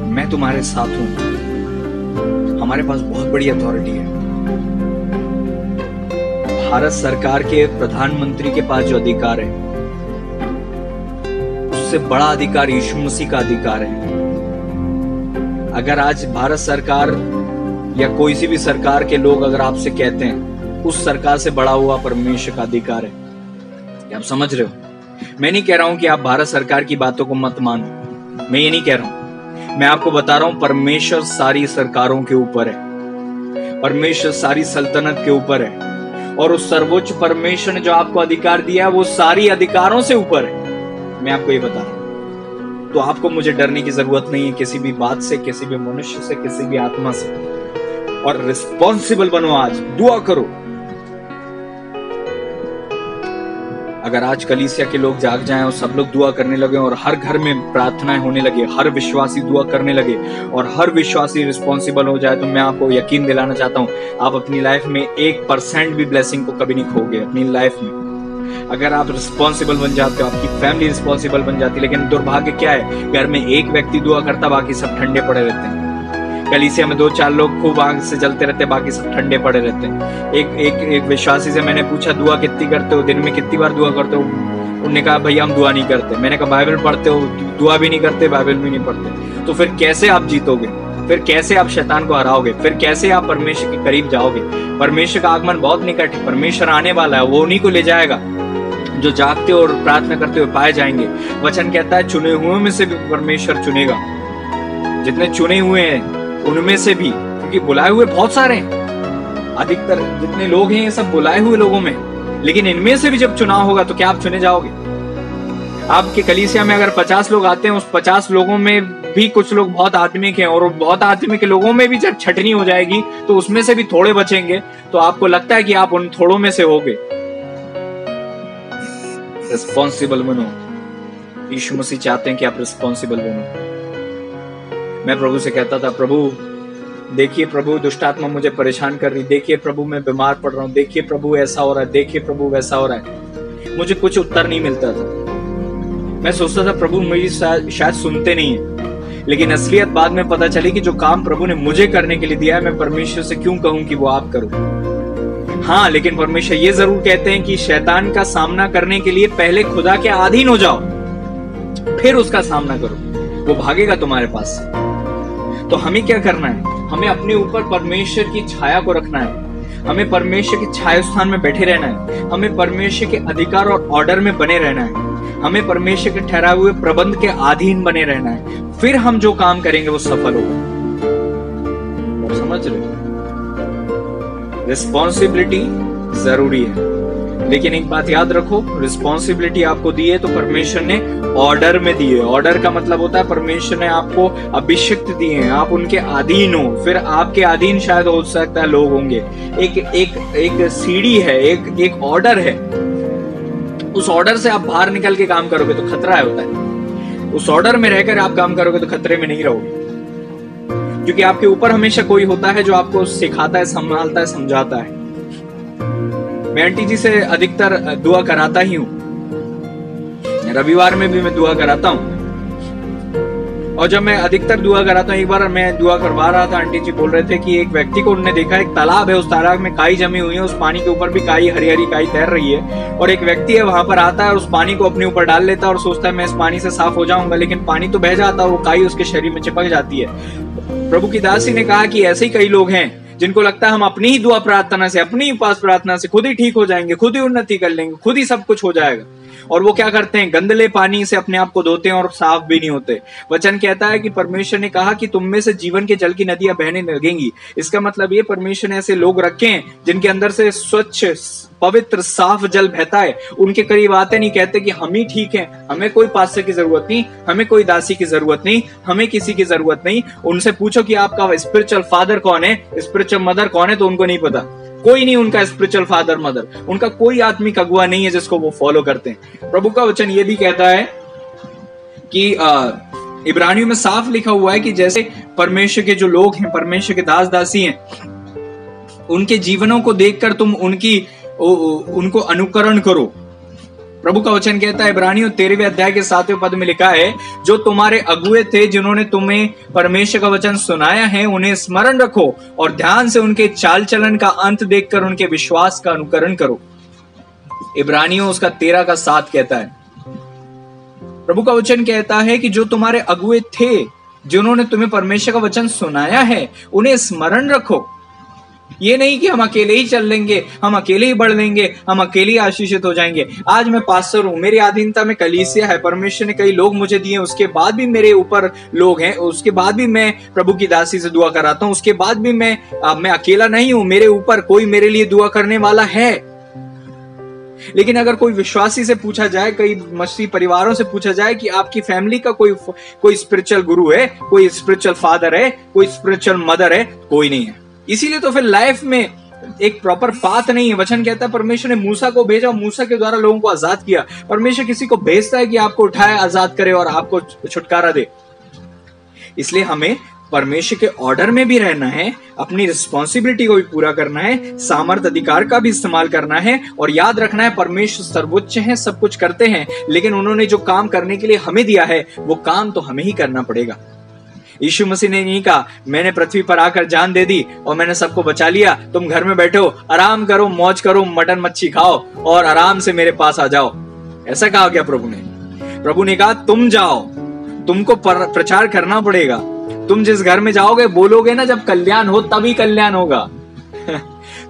मैं तुम्हारे साथ हूं। हमारे पास बहुत बड़ी अथॉरिटी है। भारत सरकार के प्रधानमंत्री के पास जो अधिकार है, उससे बड़ा अधिकार यीशु मसीह का अधिकार है। अगर आज भारत सरकार या कोई सी भी सरकार के लोग अगर आपसे कहते हैं, उस सरकार से बड़ा हुआ परमेश्वर का अधिकार है। क्या आप समझ रहे हो? मैं नहीं कह रहा हूं कि आप भारत सरकार की बातों को मत मानो, मैं ये नहीं कह रहा हूं। मैं आपको बता रहा हूं, परमेश्वर सारी सरकारों के ऊपर है, परमेश्वर सारी सल्तनत के ऊपर है। और उस सर्वोच्च परमेश्वर ने जो आपको अधिकार दिया है, वो सारी अधिकारों से ऊपर है। मैं आपको ये बता रहा हूं। तो आपको मुझे डरने की जरूरत नहीं है किसी भी बात से, किसी भी मनुष्य से, किसी भी आत्मा से। और रिस्पॉन्सिबल बनो, आज दुआ करो। अगर आज कलीसिया के लोग जाग जाएं और सब लोग दुआ करने लगे और हर घर में प्रार्थनाएं होने लगे, हर विश्वासी दुआ करने लगे और हर विश्वासी रिस्पॉन्सिबल हो जाए, तो मैं आपको यकीन दिलाना चाहता हूं, आप अपनी लाइफ में 1% भी ब्लेसिंग को कभी नहीं खोगे अपनी लाइफ में। अगर आप रिस्पॉन्सिबल बन जाते हो, आपकी फैमिली रिस्पॉन्सिबल बन जाती है। लेकिन दुर्भाग्य क्या है, घर में एक व्यक्ति दुआ करता, बाकी सब ठंडे पड़े रहते हैं। कलीसिया में 2-4 लोग खूब आग से जलते रहते, बाकी सब ठंडे पड़े रहते हैं। एक विश्वासी से मैंने पूछा, दुआ कितनी करते हो, दिन में कितनी बार दुआ करते हो? उन्होंने कहा, भैया हम दुआ नहीं करते। मैंने कहा, बाइबल पढ़ते हो? दुआ भी नहीं करते, बाइबल भी नहीं पढ़ते। तो फिर कैसे आप जीतोगे? फिर कैसे आप शैतान को हराओगे? फिर कैसे आप परमेश्वर के करीब जाओगे? परमेश्वर का आगमन बहुत निकट है, परमेश्वर आने वाला है, वो उन्हीं को ले जाएगा जो जागते और प्रार्थना करते हुए पाए जाएंगे। वचन कहता है, चुने हुए में से भी परमेश्वर चुनेगा। जितने चुने हुए हैं उनमें से भी, क्योंकि बुलाए हुए बहुत सारे हैं, अधिकतर जितने लोग हैं ये सब बुलाए हुए लोगों में, लेकिन इनमें से भी जब चुनाव होगा तो क्या आप चुने जाओगे? आपके कलीसिया में अगर 50 लोग आते हैं, उस 50 लोगों में भी कुछ लोग बहुत आत्मिक हैं, और बहुत आत्मिक के लोगों में भी जब छटनी हो जाएगी तो उसमें से भी थोड़े बचेंगे, तो आपको लगता है कि आप उन थोड़ों में से होगे। रिस्पॉन्सिबल बनो। यीशु मसीह चाहते हैं कि आप रिस्पॉन्सिबल बनो। मैं प्रभु से कहता था, प्रभु देखिए प्रभु, दुष्ट आत्मा मुझे परेशान कर रही, देखिए प्रभु मैं बीमार पड़ रहा हूँ, देखिए प्रभु ऐसा हो रहा है, देखिए प्रभु वैसा हो रहा है। मुझे कुछ उत्तर नहीं मिलता था। मैं सोचता था प्रभु मुझे शायद सुनते नहीं है। लेकिन असलियत बाद में पता चली कि जो काम प्रभु ने मुझे करने के लिए दिया है, मैं परमेश्वर से क्यों कहूं कि वो आप करो। हाँ, लेकिन परमेश्वर ये जरूर कहते हैं कि शैतान का सामना करने के लिए पहले खुदा के अधीन हो जाओ, फिर उसका सामना करो, वो भागेगा तुम्हारे पास से। तो हमें क्या करना है? हमें अपने ऊपर परमेश्वर की छाया को रखना है। हमें परमेश्वर के छाया स्थान में बैठे रहना है। हमें परमेश्वर के अधिकार और ऑर्डर में बने रहना है। हमें परमेश्वर के ठहराए हुए प्रबंध के अधीन बने रहना है। फिर हम जो काम करेंगे वो सफल होगा। आप समझ रहे हो? रिस्पॉन्सिबिलिटी जरूरी है। लेकिन एक बात याद रखो, रिस्पॉन्सिबिलिटी आपको दी है तो परमेश्वर ने ऑर्डर में दी है। ऑर्डर का मतलब होता है परमेश्वर ने आपको अभिषिक्त दिए हैं, आप उनके अधीन हो। फिर आपके अधीन शायद हो सकता है लोग होंगे। एक सीढ़ी है, एक ऑर्डर है। उस ऑर्डर से आप बाहर निकल के काम करोगे तो खतरा होता है। उस ऑर्डर में रहकर आप काम करोगे तो खतरे में नहीं रहोगे, क्योंकि आपके ऊपर हमेशा कोई होता है जो आपको सिखाता है, संभालता है, समझाता है। मैं आंटी जी से अधिकतर दुआ कराता ही हूँ, रविवार में भी मैं दुआ कराता हूँ। और जब मैं अधिकतर दुआ कराता हूँ, एक बार मैं दुआ करवा रहा था, आंटी जी बोल रहे थे कि एक व्यक्ति को उन्होंने देखा, एक तालाब है, उस तालाब में काई जमी हुई है, उस पानी के ऊपर भी काई, हरी हरी काई तैर रही है, और एक व्यक्ति है वहां पर आता है और उस पानी को अपने ऊपर डाल लेता है और सोचता है मैं इस पानी से साफ हो जाऊंगा, लेकिन पानी तो बह जाता है, वो काई उसके शरीर में चिपक जाती है। प्रभु की दासी ने कहा कि ऐसे ही कई लोग हैं जिनको लगता है हम अपनी ही दुआ प्रार्थना से, अपनी ही पास प्रार्थना से खुद ही ठीक हो जाएंगे, खुद ही उन्नति कर लेंगे, खुद ही सब कुछ हो जाएगा। और वो क्या करते हैं, गंदले पानी से अपने आप को धोते हैं और साफ भी नहीं होते। वचन कहता है कि परमेश्वर ने कहा कि तुम में से जीवन के जल की नदियां बहने लगेंगी। इसका मतलब ये, परमेश्वर ने ऐसे लोग रखे हैं जिनके अंदर से स्वच्छ, पवित्र, साफ जल बहता है। उनके करीब आते नहीं, कहते कि हम ही ठीक हैं, हमें कोई पास्टर की जरूरत नहीं, हमें कोई दासी की जरूरत नहीं, हमें किसी की जरूरत नहीं। उनसे पूछो कि आपका स्पिरिचुअल फादर कौन है, स्पिरिचुअल मदर कौन है, तो उनको नहीं पता। कोई नहीं उनका स्पिरिचुअल फादर मदर, उनका कोई आत्मिक अगुआ नहीं है जिसको वो फॉलो करते हैं। प्रभु का वचन ये भी कहता है कि इब्रानियों में साफ लिखा हुआ है कि जैसे परमेश्वर के जो लोग हैं, परमेश्वर के दास दासी हैं, उनके जीवनों को देखकर तुम उनको अनुकरण करो। प्रभु का वचन कहता है इब्रानियों 13वें अध्याय के 7वें पद में लिखा है, जो तुम्हारे अगुए थे जिन्होंने तुम्हें परमेश्वर का वचन सुनाया है, उन्हें स्मरण रखो और ध्यान से उनके चाल चलन का अंत देखकर उनके विश्वास का अनुकरण करो। इब्रानियों उसका 13 का 7 कहता है। प्रभु का वचन कहता है कि जो तुम्हारे अगुए थे जिन्होंने तुम्हें परमेश्वर का वचन सुनाया है, उन्हें स्मरण रखो। ये नहीं कि हम अकेले ही चल लेंगे, हम अकेले ही बढ़ लेंगे, हम अकेले ही आशीषित हो जाएंगे। आज मैं पास्टर हूं, मेरी अधीनता में कलीसिया है, परमेश्वर ने कई लोग मुझे दिए, उसके बाद भी मेरे ऊपर लोग हैं, उसके बाद भी मैं प्रभु की दासी से दुआ कराता हूं, उसके बाद भी मैं अकेला नहीं हूं, मेरे ऊपर कोई मेरे लिए दुआ करने वाला है। लेकिन अगर कोई विश्वासी से पूछा जाए, कई मसीही परिवारों से पूछा जाए कि आपकी फैमिली का कोई स्पिरिचुअल गुरु है, कोई स्पिरिचुअल फादर है, कोई स्पिरिचुअल मदर है, कोई नहीं है। इसीलिए तो फिर लाइफ में एक प्रॉपर पाथ नहीं है। वचन कहता है परमेश्वर ने मूसा को भेजा, मूसा के द्वारा लोगों को आजाद किया। परमेश्वर किसी को भेजता है कि आपको उठाए, आजाद करे और आपको छुटकारा दे। इसलिए हमें परमेश्वर के ऑर्डर में भी रहना है, अपनी रिस्पॉन्सिबिलिटी को भी पूरा करना है, सामर्थ अधिकार का भी इस्तेमाल करना है, और याद रखना है परमेश्वर सर्वोच्च है, सब कुछ करते हैं, लेकिन उन्होंने जो काम करने के लिए हमें दिया है वो काम तो हमें ही करना पड़ेगा। यीशु मसीह ने नहीं कहा मैंने पृथ्वी पर आकर जान दे दी और मैंने सबको बचा लिया, तुम घर में बैठो, आराम करो, मौज करो, मटन मच्छी खाओ और आराम से मेरे पास आ जाओ। ऐसा कहा क्या प्रभु ने? प्रभु ने कहा तुम जाओ, तुमको प्रचार करना पड़ेगा। तुम जिस घर में जाओगे, बोलोगे ना जब कल्याण हो तभी कल्याण होगा।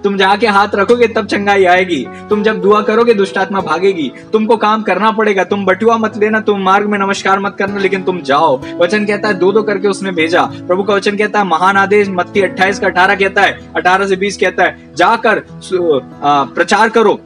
तुम जाके हाथ रखोगे तब चंगाई आएगी। तुम जब दुआ करोगे दुष्ट आत्मा भागेगी। तुमको काम करना पड़ेगा। तुम बटुआ मत लेना, तुम मार्ग में नमस्कार मत करना, लेकिन तुम जाओ। वचन कहता है 2-2 करके उसने भेजा। प्रभु का वचन कहता है महान आदेश मत्ती 28 का 18 कहता है, 18 से 20 कहता है, जाकर प्रचार करो,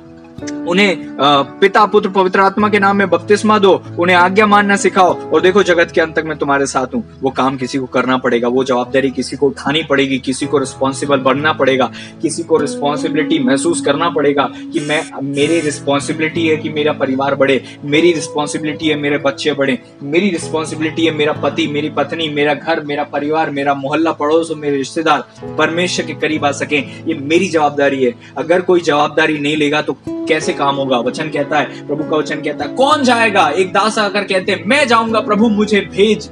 उन्हें पिता पुत्र पवित्र आत्मा के नाम में बपतिस्मा दो, उन्हें आज्ञा मानना सिखाओ, और देखो जगत के अंत तक मैं तुम्हारे साथ हूँ। वो काम किसी को करना पड़ेगा, वो जवाबदारी किसी को उठानी पड़ेगी, किसी को रिस्पॉन्सिबल बनना पड़ेगा, किसी को रिस्पॉन्सिबिलिटी महसूस करना पड़ेगा कि मेरी रिस्पॉन्सिबिलिटी है कि मेरा परिवार बढ़े, मेरी रिस्पॉन्सिबिलिटी है मेरे बच्चे बढ़े, मेरी रिस्पॉन्सिबिलिटी है मेरा पति, मेरी पत्नी, मेरा घर, मेरा परिवार, मेरा मोहल्ला, पड़ोस और मेरे रिश्तेदार परमेश्वर के करीब आ सके। ये मेरी जवाबदारी है। अगर कोई जवाबदारी नहीं लेगा तो कैसे काम होगा? वचन कहता है, प्रभु का वचन कहता है, कौन जाएगा? एक दास आकर कहते हैं मैं जाऊंगा, प्रभु मुझे भेज।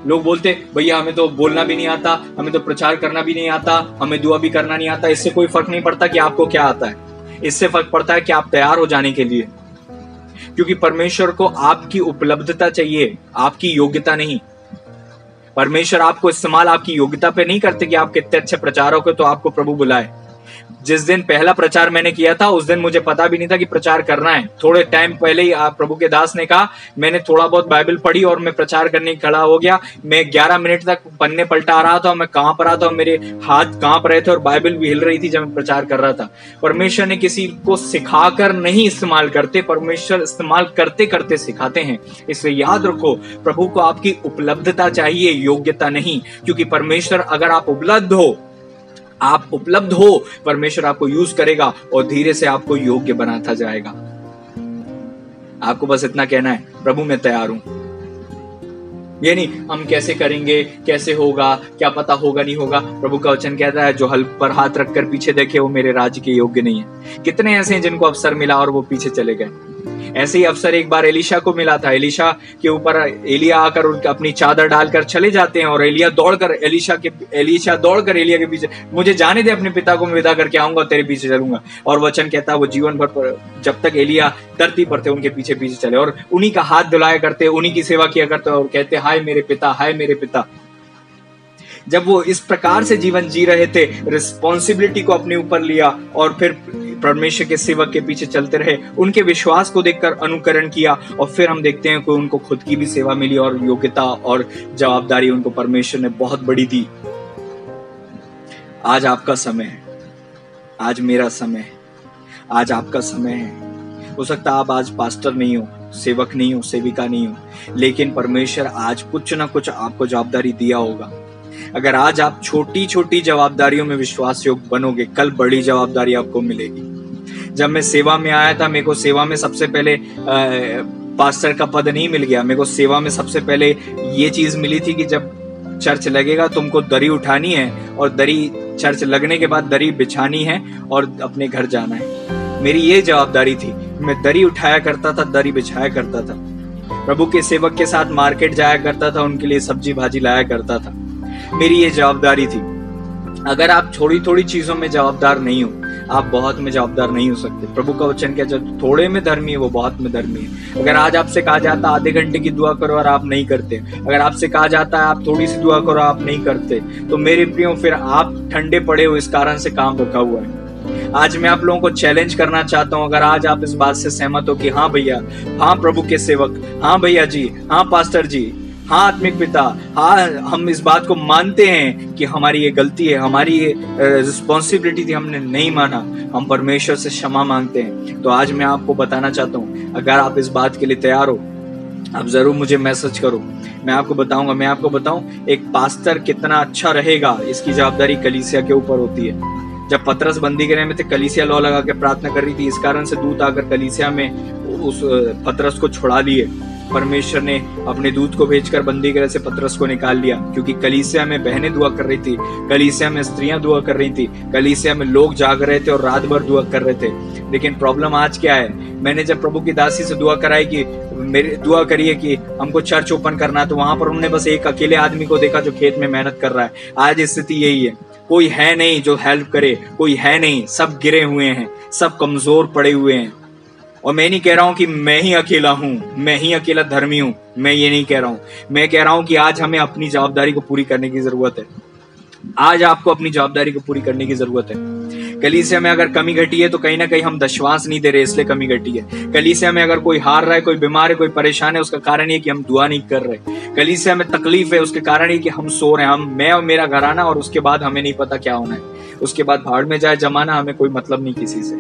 लोग बोलते भैया हमें तो बोलना भी नहीं आता, हमें तो प्रचार करना भी नहीं आता, हमें दुआ भी करना नहीं आता। इससे कोई फर्क नहीं पड़ता कि आपको क्या आता है, इससे फर्क पड़ता है कि आप तैयार हो जाने के लिए। क्योंकि परमेश्वर को आपकी उपलब्धता चाहिए, आपकी योग्यता नहीं। परमेश्वर आपको इस्तेमाल आपकी योग्यता पे नहीं करते कि आप कितने अच्छे प्रचारक हो तो आपको प्रभु बुलाए। जिस दिन पहला प्रचार मैंने किया था उस दिन मुझे पता भी नहीं था कि प्रचार करना है। थोड़े टाइम पहले ही आप प्रभु के दास ने कहा, मैंने थोड़ा बहुत बाइबल पढ़ी और मैं प्रचार करने खड़ा हो गया। मैं 11 मिनट तक पन्ने पलटा रहा था, मैं कांप रहा था, मेरे हाथ कांप रहे थे और बाइबल भी हिल रही थी जब मैं प्रचार कर रहा था। परमेश्वर ने किसी को सिखाकर नहीं इस्तेमाल करते, परमेश्वर इस्तेमाल करते करते सिखाते हैं। इसलिए याद रखो, प्रभु को आपकी उपलब्धता चाहिए, योग्यता नहीं। क्योंकि परमेश्वर अगर आप उपलब्ध हो, परमेश्वर आपको यूज करेगा और धीरे से आपको योग्य बनाता जाएगा। आपको बस इतना कहना है, प्रभु मैं तैयार हूं। ये नहीं हम कैसे करेंगे, कैसे होगा, क्या पता होगा नहीं होगा। प्रभु का वचन कहता है, जो हल पर हाथ रखकर पीछे देखे वो मेरे राज्य के योग्य नहीं है। कितने ऐसे हैं जिनको अवसर मिला और वो पीछे चले गए। ऐसे ही अवसर एक बार एलीशा को मिला था। एलीशा के ऊपर एलिया आकर उनका अपनी चादर डालकर चले जाते हैं और एलिशा दौड़कर एलिया के पीछे, मुझे जाने दे, अपने पिता को मैं विदा करके आऊंगा, तेरे पीछे चलूंगा। और वचन कहता है वो जीवन भर जब तक एलिया धरती पर थे उनके पीछे पीछे चले और उन्हीं का हाथ धुलाया करते, उन्हीं की सेवा किया करते और कहते हाय मेरे पिता, हाय मेरे पिता। जब वो इस प्रकार से जीवन जी रहे थे, रिस्पॉन्सिबिलिटी को अपने ऊपर लिया और फिर परमेश्वर के सेवक के पीछे चलते रहे, उनके विश्वास को देखकर अनुकरण किया और फिर हम देखते हैं कि उनको खुद की भी सेवा मिली और योग्यता और जवाबदारी उनको परमेश्वर ने बहुत बड़ी दी। आज आपका समय है, आज मेरा समय है, आज आपका समय है। हो सकता है आप आज पास्टर नहीं हो, सेवक नहीं हो, सेविका नहीं हो, लेकिन परमेश्वर आज कुछ ना कुछ आपको जवाबदारी दिया होगा। अगर आज आप छोटी छोटी जवाबदारियों में विश्वास योग्य बनोगे, कल बड़ी जवाबदारी आपको मिलेगी। जब मैं सेवा में आया था, मेरे को सेवा में सबसे पहले पास्टर का पद नहीं मिल गया। मेरे को सेवा में सबसे पहले ये चीज मिली थी कि जब चर्च लगेगा तुमको दरी उठानी है और दरी, चर्च लगने के बाद दरी बिछानी है और अपने घर जाना है। मेरी ये जवाबदारी थी। मैं दरी उठाया करता था, दरी बिछाया करता था, प्रभु के सेवक के साथ मार्केट जाया करता था, उनके लिए सब्जी भाजी लाया करता था। मेरी ये जवाबदारी थी। अगर आप थोड़ी थोड़ी चीजों में जवाबदार नहीं हो, आप बहुत में जवाबदार नहीं हो सकते। प्रभु का वचन क्या, जो थोड़े में धर्मी है वो बहुत में धर्मी है। अगर आज आपसे कहा जाता आधे घंटे की दुआ करो और आप नहीं करते, अगर आपसे कहा जाता है आप थोड़ी सी दुआ करो आप नहीं करते, तो मेरे प्रियो फिर आप ठंडे पड़े हो, इस कारण से काम रुका हुआ है। आज मैं आप लोगों को चैलेंज करना चाहता हूं, अगर आज आप इस बात से सहमत हो कि हाँ भैया, हाँ प्रभु के सेवक, हाँ भैया जी, हाँ पास्टर जी, हाँ आत्मिक पिता, हाँ हम इस बात को मानते हैं कि हमारी ये गलती है, हमारी ये रिस्पॉन्सिबिलिटी थी, हमने नहीं माना, हम परमेश्वर से क्षमा मांगते हैं। तो आज मैं आपको बताना चाहता हूँ, अगर आप इस बात के लिए तैयार हो, आप जरूर मुझे मैसेज करो। मैं आपको बताऊं एक पास्टर कितना अच्छा रहेगा, इसकी जवाबदारी कलीसिया के ऊपर होती है। जब पतरस बंदी गृह में थे, कलीसिया लौ लगा के प्रार्थना कर रही थी, इस कारण से दूत आकर कलीसिया में उस पतरस को छुड़ा लिए। परमेश्वर ने अपने दूत को भेजकर बंदी गृह से पतरस को निकाल लिया, क्योंकि कलीसिया में बहनें दुआ कर रही थी, कलीसिया में स्त्रियां दुआ कर रही थी, कलीसिया में लोग जाग रहे थे और रात भर दुआ कर रहे थे। लेकिन प्रॉब्लम आज क्या है, मैंने जब प्रभु की दासी से दुआ कराई कि मेरी दुआ करिए कि हमको चर्च ओपन करना है, तो वहां पर उन्होंने बस एक अकेले आदमी को देखा जो खेत में मेहनत कर रहा है। आज स्थिति यही है, कोई है नहीं जो हेल्प करे, कोई है नहीं, सब गिरे हुए हैं, सब कमजोर पड़े हुए हैं। और मैं नहीं कह रहा हूं कि मैं ही अकेला हूं, मैं ही अकेला धर्मी हूं, मैं ये नहीं कह रहा हूं। मैं कह रहा हूं कि आज हमें अपनी जवाबदारी को पूरी करने की जरूरत है। आज आपको अपनी जवाबदारी को पूरी करने की जरूरत है। कलीसिया में अगर कमी घटी है तो कहीं ना कहीं हम दशवांश नहीं दे रहे, इसलिए कमी घटी है। कलीसिया में अगर कोई हार रहा है, कोई बीमार है, कोई परेशान है, उसका कारण ये कि हम दुआ नहीं कर रहे। कलीसिया में तकलीफ है, उसके कारण ये कि हम सो रहे हैं, मैं और मेरा घराना, और उसके बाद हमें नहीं पता क्या होना है। उसके बाद भाड़ में जाए जमाना, हमें कोई मतलब नहीं किसी से।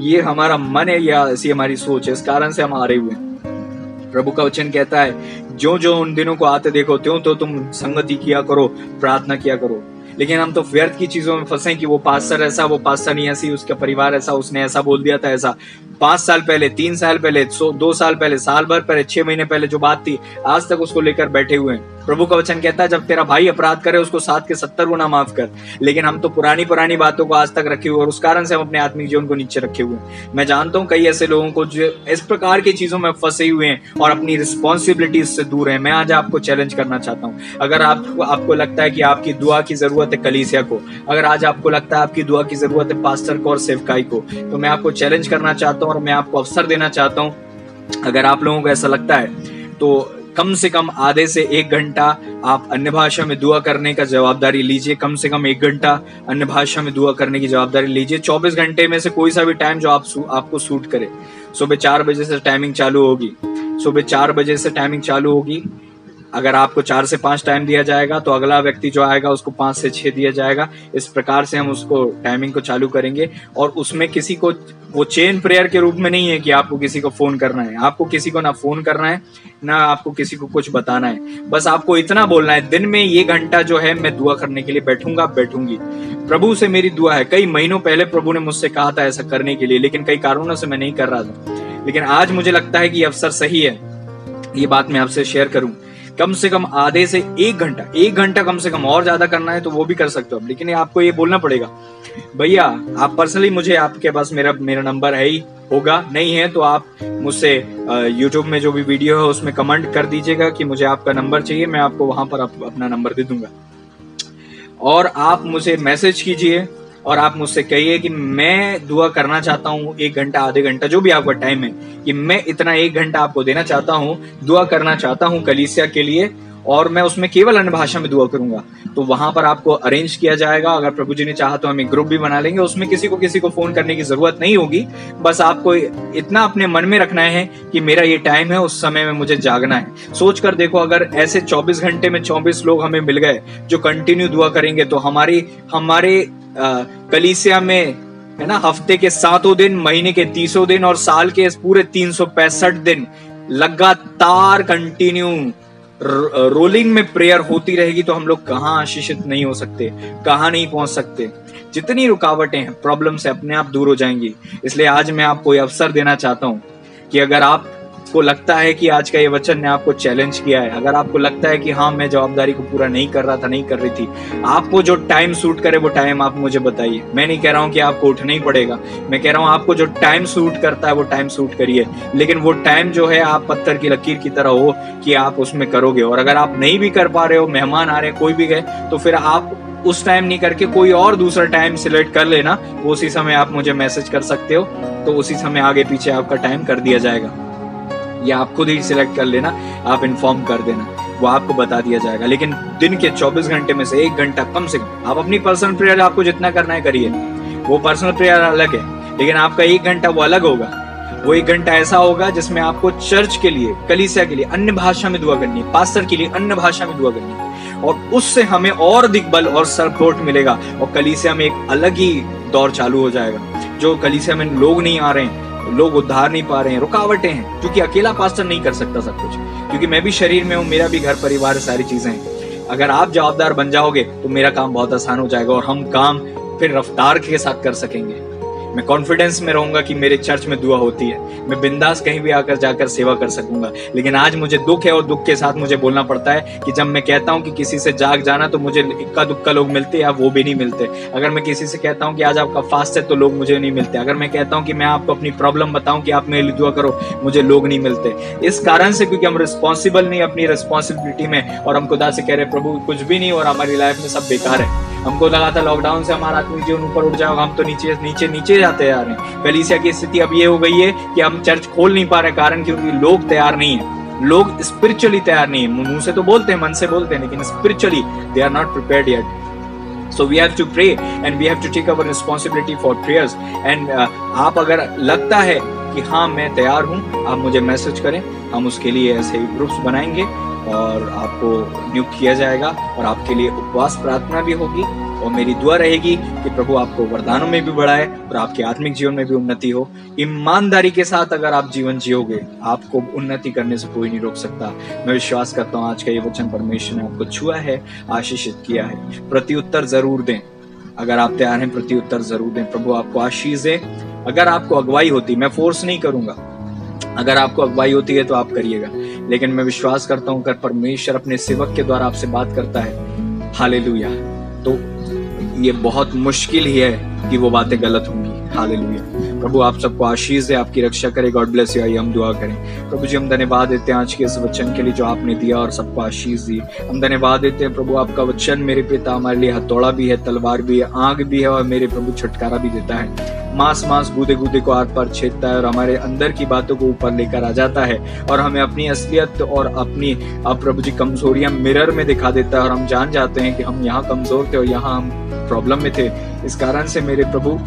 ये हमारा मन है या ऐसी हमारी सोच है, इस कारण से हम हारे हुए हैं। प्रभु का वचन कहता है, जो जो उन दिनों को आते देखो त्यों तो तुम संगति किया करो, प्रार्थना किया करो। लेकिन हम तो व्यर्थ की चीजों में फंसे कि वो पास्टर ऐसा, वो पास्टर नहीं ऐसी, उसका परिवार ऐसा, उसने ऐसा बोल दिया था ऐसा। 5 साल पहले, 3 साल पहले, 2 साल पहले, साल भर पहले, 6 महीने पहले जो बात थी, आज तक उसको लेकर बैठे हुए हैं। प्रभु का वचन कहता है, जब तेरा भाई अपराध करे उसको 7 के 70 गुना माफ कर। लेकिन हम तो पुरानी बातों को आज तक रखे हुए, और उस कारण से हम अपने आत्मिक जीवन को नीचे रखे हुए हैं। मैं जानता हूं कई ऐसे लोगों को जो इस प्रकार की चीजों में फंसे हुए हैं और अपनी रिस्पॉन्सिबिलिटीज से दूर है। मैं आज आपको चैलेंज करना चाहता हूं, अगर आपको लगता है कि आपकी दुआ की जरूरत है कलीसिया को, अगर आज आपको लगता है आपकी दुआ की जरूरत है पास्टर को और सेवकाई को, तो मैं आपको चैलेंज करना चाहता हूं और मैं आपको अवसर देना चाहता हूं। अगर आप लोगों को ऐसा लगता है तो कम से कम आधे से 1 घंटा आप अन्य भाषा में दुआ करने का जवाबदारी लीजिए। कम से कम 1 घंटा अन्य भाषा में दुआ करने की जवाबदारी लीजिए। 24 घंटे में से कोई सा भी टाइम जो आपको सूट करे। सुबह 4 बजे से टाइमिंग चालू होगी, सुबह 4 बजे से टाइमिंग चालू होगी। अगर आपको 4 से 5 टाइम दिया जाएगा तो अगला व्यक्ति जो आएगा उसको 5 से 6 दिया जाएगा। इस प्रकार से हम उसको टाइमिंग को चालू करेंगे। और उसमें किसी को, वो चेन प्रेयर के रूप में नहीं है कि आपको किसी को फोन करना है। आपको किसी को ना फोन करना है, ना आपको किसी को कुछ बताना है। बस आपको इतना बोलना है, दिन में ये घंटा जो है मैं दुआ करने के लिए बैठूंगी। प्रभु से मेरी दुआ है। कई महीनों पहले प्रभु ने मुझसे कहा था ऐसा करने के लिए, लेकिन कई कारणों से मैं नहीं कर रहा था। लेकिन आज मुझे लगता है कि ये अवसर सही है, ये बात मैं आपसे शेयर करूं। कम से कम आधे से 1 घंटा कम से कम। और ज्यादा करना है तो वो भी कर सकते हो आप, लेकिन आपको ये बोलना पड़ेगा भैया आप पर्सनली, मुझे आपके पास मेरा नंबर है ही होगा, नहीं है तो आप मुझसे YouTube में जो भी वीडियो है उसमें कमेंट कर दीजिएगा कि मुझे आपका नंबर चाहिए। मैं आपको वहां पर अपना नंबर दे दूंगा और आप मुझे मैसेज कीजिए और आप मुझसे कहिए कि मैं दुआ करना चाहता हूँ 1 घंटा, आधे घंटा, जो भी आपका टाइम है, कि मैं इतना 1 घंटा आपको देना चाहता हूँ, दुआ करना चाहता हूँ कलीसिया के लिए, और मैं उसमें केवल अन्य भाषा में दुआ करूंगा। तो वहां पर आपको अरेंज किया जाएगा। अगर प्रभु जी ने चाहा तो हम एक ग्रुप भी बना लेंगे, उसमें किसी को फोन करने की जरूरत नहीं होगी। बस आपको इतना अपने मन में रखना है कि मेरा ये टाइम है, उस समय में मुझे जागना है। सोच कर देखो, अगर ऐसे 24 घंटे में 24 लोग हमें मिल गए जो कंटिन्यू दुआ करेंगे, तो हमारे कलीसिया में, है ना, हफ्ते के 7 दिन, महीने के 30 दिन और साल के पूरे 365 दिन लगातार कंटिन्यू रोलिंग में प्रेयर होती रहेगी, तो हम लोग कहाँ आशीषित नहीं हो सकते, कहाँ नहीं पहुंच सकते। जितनी रुकावटें हैं, प्रॉब्लम से अपने आप दूर हो जाएंगी। इसलिए आज मैं आपको ये अवसर देना चाहता हूं कि अगर आपको लगता है कि आज का ये वचन ने आपको चैलेंज किया है, अगर आपको लगता है कि हाँ मैं जवाबदारी को पूरा नहीं कर रहा था, नहीं कर रही थी, आपको जो टाइम सूट करे वो टाइम आप मुझे बताइए। मैं नहीं कह रहा हूँ कि आपको उठना ही पड़ेगा, मैं कह रहा हूँ आपको जो टाइम सूट करता है वो टाइम सूट करिए, लेकिन वो टाइम जो है आप पत्थर की लकीर की तरह हो कि आप उसमें करोगे। और अगर आप नहीं भी कर पा रहे हो, मेहमान आ रहे हैं, कोई भी गए, तो फिर आप उस टाइम नहीं करके कोई और दूसरा टाइम सिलेक्ट कर लेना। वो उसी समय आप मुझे मैसेज कर सकते हो, तो उसी समय आगे पीछे आपका टाइम कर दिया जाएगा, या आप खुद ही सिलेक्ट कर लेना, आप इन्फॉर्म कर देना, वो आपको बता दिया जाएगा। लेकिन दिन के 24 घंटे में से 1 घंटा कम से कम आप अपनी पर्सनल प्रेयर, आपको जितना करना है करिए, वो पर्सनल प्रेयर अलग है, लेकिन आपका 1 घंटा वो अलग होगा। वो 1 घंटा ऐसा होगा जिसमें आपको चर्च के लिए, कलीसिया के लिए अन्य भाषा में दुआ करनी है, पास्टर के लिए अन्य भाषा में दुआ करनी है, और उससे हमें और दिग्बल और सपोर्ट मिलेगा, और कलीसिया में एक अलग ही दौर चालू हो जाएगा। जो कलीसिया में लोग नहीं आ रहे हैं, लोग उद्धार नहीं पा रहे हैं, रुकावटें हैं, क्योंकि अकेला पास्टर नहीं कर सकता सब कुछ, क्योंकि मैं भी शरीर में हूँ, मेरा भी घर परिवार, सारी चीजें हैं। अगर आप जवाबदार बन जाओगे तो मेरा काम बहुत आसान हो जाएगा, और हम काम फिर रफ्तार के साथ कर सकेंगे। मैं कॉन्फिडेंस में रहूंगा कि मेरे चर्च में दुआ होती है, मैं बिंदास कहीं भी आकर जाकर सेवा कर सकूंगा। लेकिन आज मुझे दुख है, और दुख के साथ मुझे बोलना पड़ता है कि जब मैं कहता हूं कि किसी से जाग जाना, तो मुझे इक्का दुक्का लोग मिलते हैं, या वो भी नहीं मिलते। अगर मैं किसी से कहता हूं कि आज आपका फास्ट है, तो लोग मुझे नहीं मिलते। अगर मैं कहता हूं कि मैं आपको अपनी प्रॉब्लम बताऊं कि आप मेरे लिए दुआ करो, मुझे लोग नहीं मिलते। इस कारण से, क्योंकि हम रिस्पॉन्सिबल नहीं अपनी रिस्पॉन्सिबिलिटी में, और हम खुदा से कह रहे प्रभु कुछ भी नहीं, और हमारी लाइफ में सब बेकार है। हमको लगा था लॉकडाउन से हमारा आत्मिक जीवन ऊपर उठ जाएगा, हम तो नीचे नीचे नीचे जाते जा रहे हैं। कलीसिया की स्थिति अब ये हो गई है कि हम चर्च खोल नहीं पा रहे, कारण क्योंकि लोग तैयार नहीं है, लोग स्पिरिचुअली तैयार नहीं है। मुंह से तो बोलते हैं, मन से बोलते हैं, लेकिन spiritually they are not prepared yet. So we have to pray and we have to take our responsibility for prayers. And आप अगर लगता है कि हाँ मैं तैयार हूँ, आप मुझे मैसेज करें, हम उसके लिए ऐसे ग्रुप्स बनाएंगे और आपको नियुक्त किया जाएगा, और आपके लिए उपवास प्रार्थना भी होगी। और मेरी दुआ रहेगी कि प्रभु आपको वरदानों में भी बढ़ाए और आपके आत्मिक जीवन में भी उन्नति हो। ईमानदारी के साथ अगर आप जीवन जियोगे, आपको उन्नति करने से कोई नहीं रोक सकता। मैं विश्वास करता हूँ आज का ये वचन परमेश्वर ने आपको छुआ है, आशीषित किया है। प्रत्युत्तर जरूर दें, अगर आप तैयार हैं प्रत्युत्तर जरूर दें। प्रभु आपको आशीष दे। अगर आपको अगुवाई होती, मैं फोर्स नहीं करूंगा, अगर आपको अगुवाई होती है तो आप करिएगा, लेकिन मैं विश्वास करता हूं अगर परमेश्वर अपने सेवक के द्वारा आपसे बात करता है, हालेलुया, तो ये बहुत मुश्किल ही है कि वो बातें गलत होंगी। हालेलुया। प्रभु आप सबको आशीष दे, आपकी रक्षा करे। God bless you. आइए हम दुआ करें। प्रभु जी हम धन्यवाद देते हैं आज के इस वचन के लिए जो आपने दिया और सबको आशीष दी। हम धन्यवाद देते हैं प्रभु, आपका वचन मेरे पिता हमारे लिए हथौड़ा भी है, तलवार भी है, आग भी है और मेरे प्रभु छुटकारा भी देता है। मांस मांस गूदे गूदे को आर पार छेदता है और हमारे अंदर की बातों को ऊपर लेकर आ जाता है और हमें अपनी असलियत और अपनी प्रभु जी कमजोरियां मिरर में दिखा देता है और हम जान जाते हैं कि हम यहाँ कमजोर थे और यहाँ हम प्रॉब्लम में थे। इस कारण से मेरे प्रभु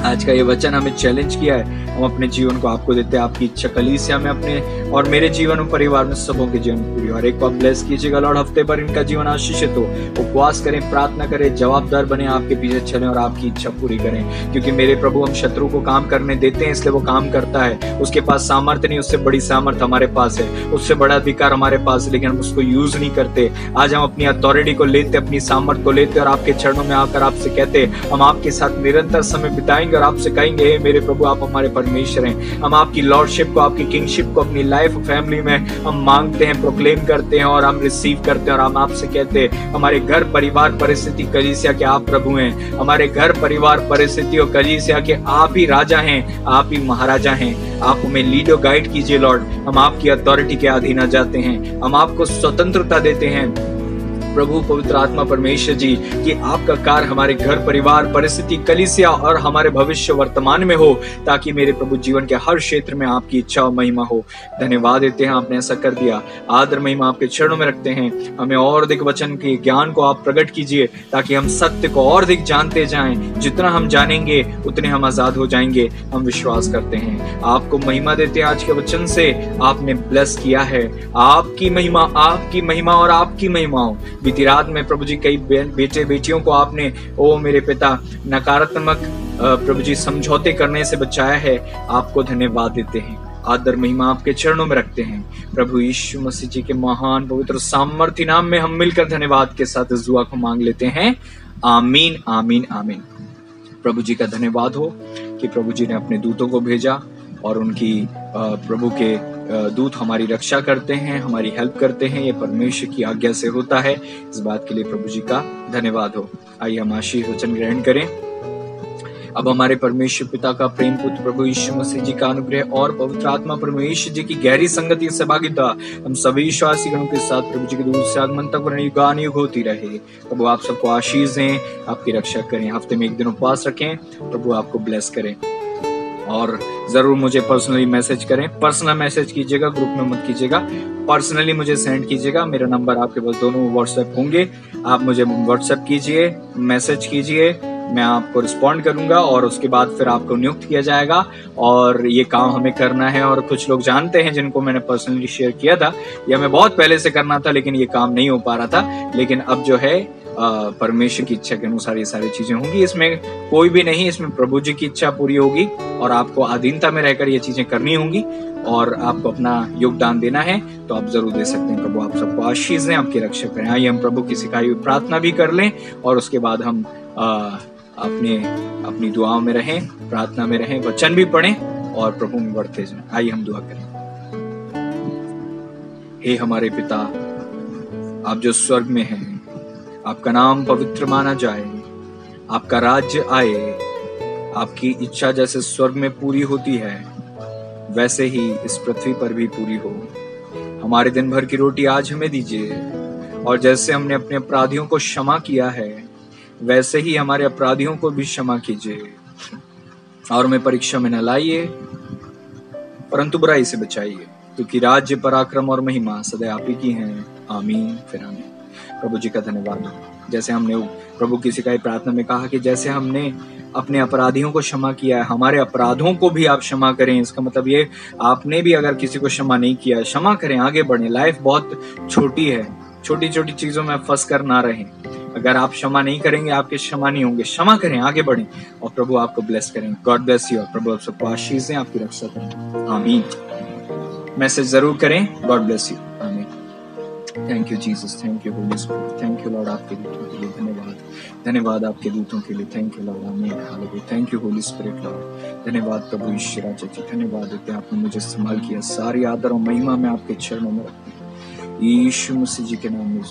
आज का ये वचन हमें चैलेंज किया है, हम अपने जीवन को आपको देते हैं। आपकी इच्छा कलीसिया में अपने और मेरे जीवन और परिवार में सबों के जीवन पूरी और एक को आप ब्लेस कीजिएगा लॉर्ड। हफ्ते भर इनका जीवन आशीषित हो, उपवास करें, प्रार्थना करें, जवाबदार बने, आपके पीछे चलें और आपकी इच्छा पूरी करें। क्योंकि मेरे प्रभु हम शत्रु को काम करने देते हैं इसलिए वो काम करता है। उसके पास सामर्थ्य नहीं, उससे बड़ी सामर्थ्य हमारे पास है, उससे बड़ा अधिकार हमारे पास है, लेकिन हम उसको यूज नहीं करते। आज हम अपनी अथॉरिटी को लेते, अपनी सामर्थ्य को लेते और आपके चरणों में आकर आपसे कहते हम आपके साथ निरंतर समय बिताएंगे और आपसे कहेंगे मेरे प्रभु आप हमारे परमेश्वर हैं। हम आपकी लॉर्डशिप को, आपकी किंगशिप को अपनी लाइफ फैमिली में हम मांगते हैं, प्रोक्लेम करते हैं और हम रिसीव करते हैं और हम आपसे कहते हैं हमारे घर परिवार परिस्थिति कलीसिया के आप प्रभु हैं। हमारे घर परिवार परिस्थिति और कलीसिया के आप ही राजा हैं, आप ही महाराजा हैं। आप हमें लीड और गाइड कीजिए लॉर्ड। हम आपकी अथॉरिटी के अधीन आ जाते हैं, हम आपको स्वतंत्रता देते हैं प्रभु पवित्र आत्मा परमेश्वर जी कि आपका कार्य हमारे घर परिवार परिस्थिति कलीसिया और हमारे भविष्य वर्तमान में हो, ताकि मेरे प्रभु जीवन के हर क्षेत्र में आपकी इच्छा और महिमा हो। धन्यवाद देते हैं आपने ऐसा कर दिया। आदर महिमा आपके चरणों में रखते हैं। हमें और अधिक वचन के ज्ञान को आप प्रकट कीजिए ताकि हम सत्य को और अधिक जानते जाएं। जितना हम जानेंगे उतने हम आजाद हो जाएंगे। हम विश्वास करते हैं, आपको महिमा देते हैं। आज के वचन से आपने ब्लेस किया है। आपकी महिमा और आपकी महिमा हो। बीती रात में प्रभु जी कई बेटे बेटियों को आपने ओ मेरे पिता नकारात्मक प्रभु जी समझौते करने से बचाया है। आपको धन्यवाद देते हैं। आदर महिमा आपके चरणों में रखते हैं। प्रभु यीशु मसीह जी के महान पवित्र सामर्थ्य नाम में हम मिलकर धन्यवाद के साथ इस दुआ को मांग लेते हैं। आमीन आमीन आमीन। प्रभु जी का धन्यवाद हो कि प्रभु जी ने अपने दूतों को भेजा और उनकी प्रभु के दूत हमारी रक्षा करते हैं, हमारी हेल्प करते हैं। ये परमेश्वर की आज्ञा से होता है। इस बात के लिए प्रभु जी का धन्यवाद हो। आइए हम आशीष वचन ग्रहण करें। अब हमारे परमेश्वर पिता का प्रेम, पुत्र प्रभु यीशु मसीह जी का अनुग्रह और पवित्र आत्मा परमेश्वर जी की गहरी संगति सहभागिता हम सभी विश्वासी गणों के साथ प्रभु जी के दूर से आगमन तक युगानुयुग होती रहे। प्रभु आप सबको आशीष दें, आपकी रक्षा करें। हफ्ते में एक दिन उपवास रखें। प्रभु आपको ब्लेस करें और जरूर मुझे पर्सनली मैसेज करें। पर्सनल मैसेज कीजिएगा, ग्रुप में मत कीजिएगा। पर्सनली मुझे सेंड कीजिएगा। मेरा नंबर आपके पास दोनों व्हाट्सएप होंगे। आप मुझे व्हाट्सएप कीजिए, मैसेज कीजिए, मैं आपको रिस्पॉन्ड करूंगा और उसके बाद फिर आपको नियुक्त किया जाएगा और ये काम हमें करना है। और कुछ लोग जानते हैं जिनको मैंने पर्सनली शेयर किया था, या मैं बहुत पहले से करना था लेकिन ये काम नहीं हो पा रहा था। लेकिन अब जो है परमेश्वर की इच्छा के अनुसार ये सारी चीजें होंगी। इसमें कोई भी नहीं, इसमें प्रभु जी की इच्छा पूरी होगी और आपको अधीनता में रहकर ये चीजें करनी होंगी और आपको अपना योगदान देना है तो आप जरूर दे सकते हैं। प्रभु आप सबको आशीष दें, आपकी रक्षा करें। आइए हम प्रभु की सिखाई हुई प्रार्थना भी कर लें और उसके बाद हम अपनी दुआओं में रहें, प्रार्थना में रहें, वचन भी पढ़ें और प्रभु में बढ़ते जाएं। आइए हम दुआ करें। हे हमारे पिता, आप जो स्वर्ग में हैं, आपका नाम पवित्र माना जाए, आपका राज्य आए, आपकी इच्छा जैसे स्वर्ग में पूरी होती है वैसे ही इस पृथ्वी पर भी पूरी हो। हमारे दिन भर की रोटी आज हमें दीजिए और जैसे हमने अपने अपराधियों को क्षमा किया है वैसे ही हमारे अपराधियों को भी क्षमा कीजिए और हमें परीक्षा में न लाइए परंतु बुराई से बचाइए, क्योंकि राज्य पराक्रम और महिमा सदा आप ही की हैं। आमीन फिर आमीन। प्रभु जी का धन्यवाद हो। जैसे हमने प्रभु की सिखाई प्रार्थना में कहा कि जैसे हमने अपने अपराधियों को क्षमा किया है, हमारे अपराधों को भी आप क्षमा करें। इसका मतलब ये, आपने भी अगर किसी को क्षमा नहीं किया, क्षमा करें, आगे बढ़ें। लाइफ बहुत छोटी है, छोटी छोटी चीजों में फंस कर ना रहें। अगर आप क्षमा नहीं करेंगे, आपके क्षमा नहीं होंगे। क्षमा करें, आगे बढ़ें और प्रभु आपको ब्लेस करें। God bless you. और प्रभु आप सबको आशीष दें, आपकी रक्षा करें। आमीन। मैसेज जरूर करें। God bless you. आमीन। Thank you Jesus, thank you Holy Spirit, thank you Lord आपके दूतों के लिए धन्यवाद, धन्यवाद आपके दूतों के लिए, थैंक यू लॉर्ड। आमीन hallelujah. Thank you Holy spirit Lord, धन्यवाद प्रभु यीशु राजा जी, धन्यवाद देते आपने मुझे इस्तेमाल किया। सारी आदर और महिमा में आपके चरणों में रखती हूं। यीशु मसीह जी के नाम में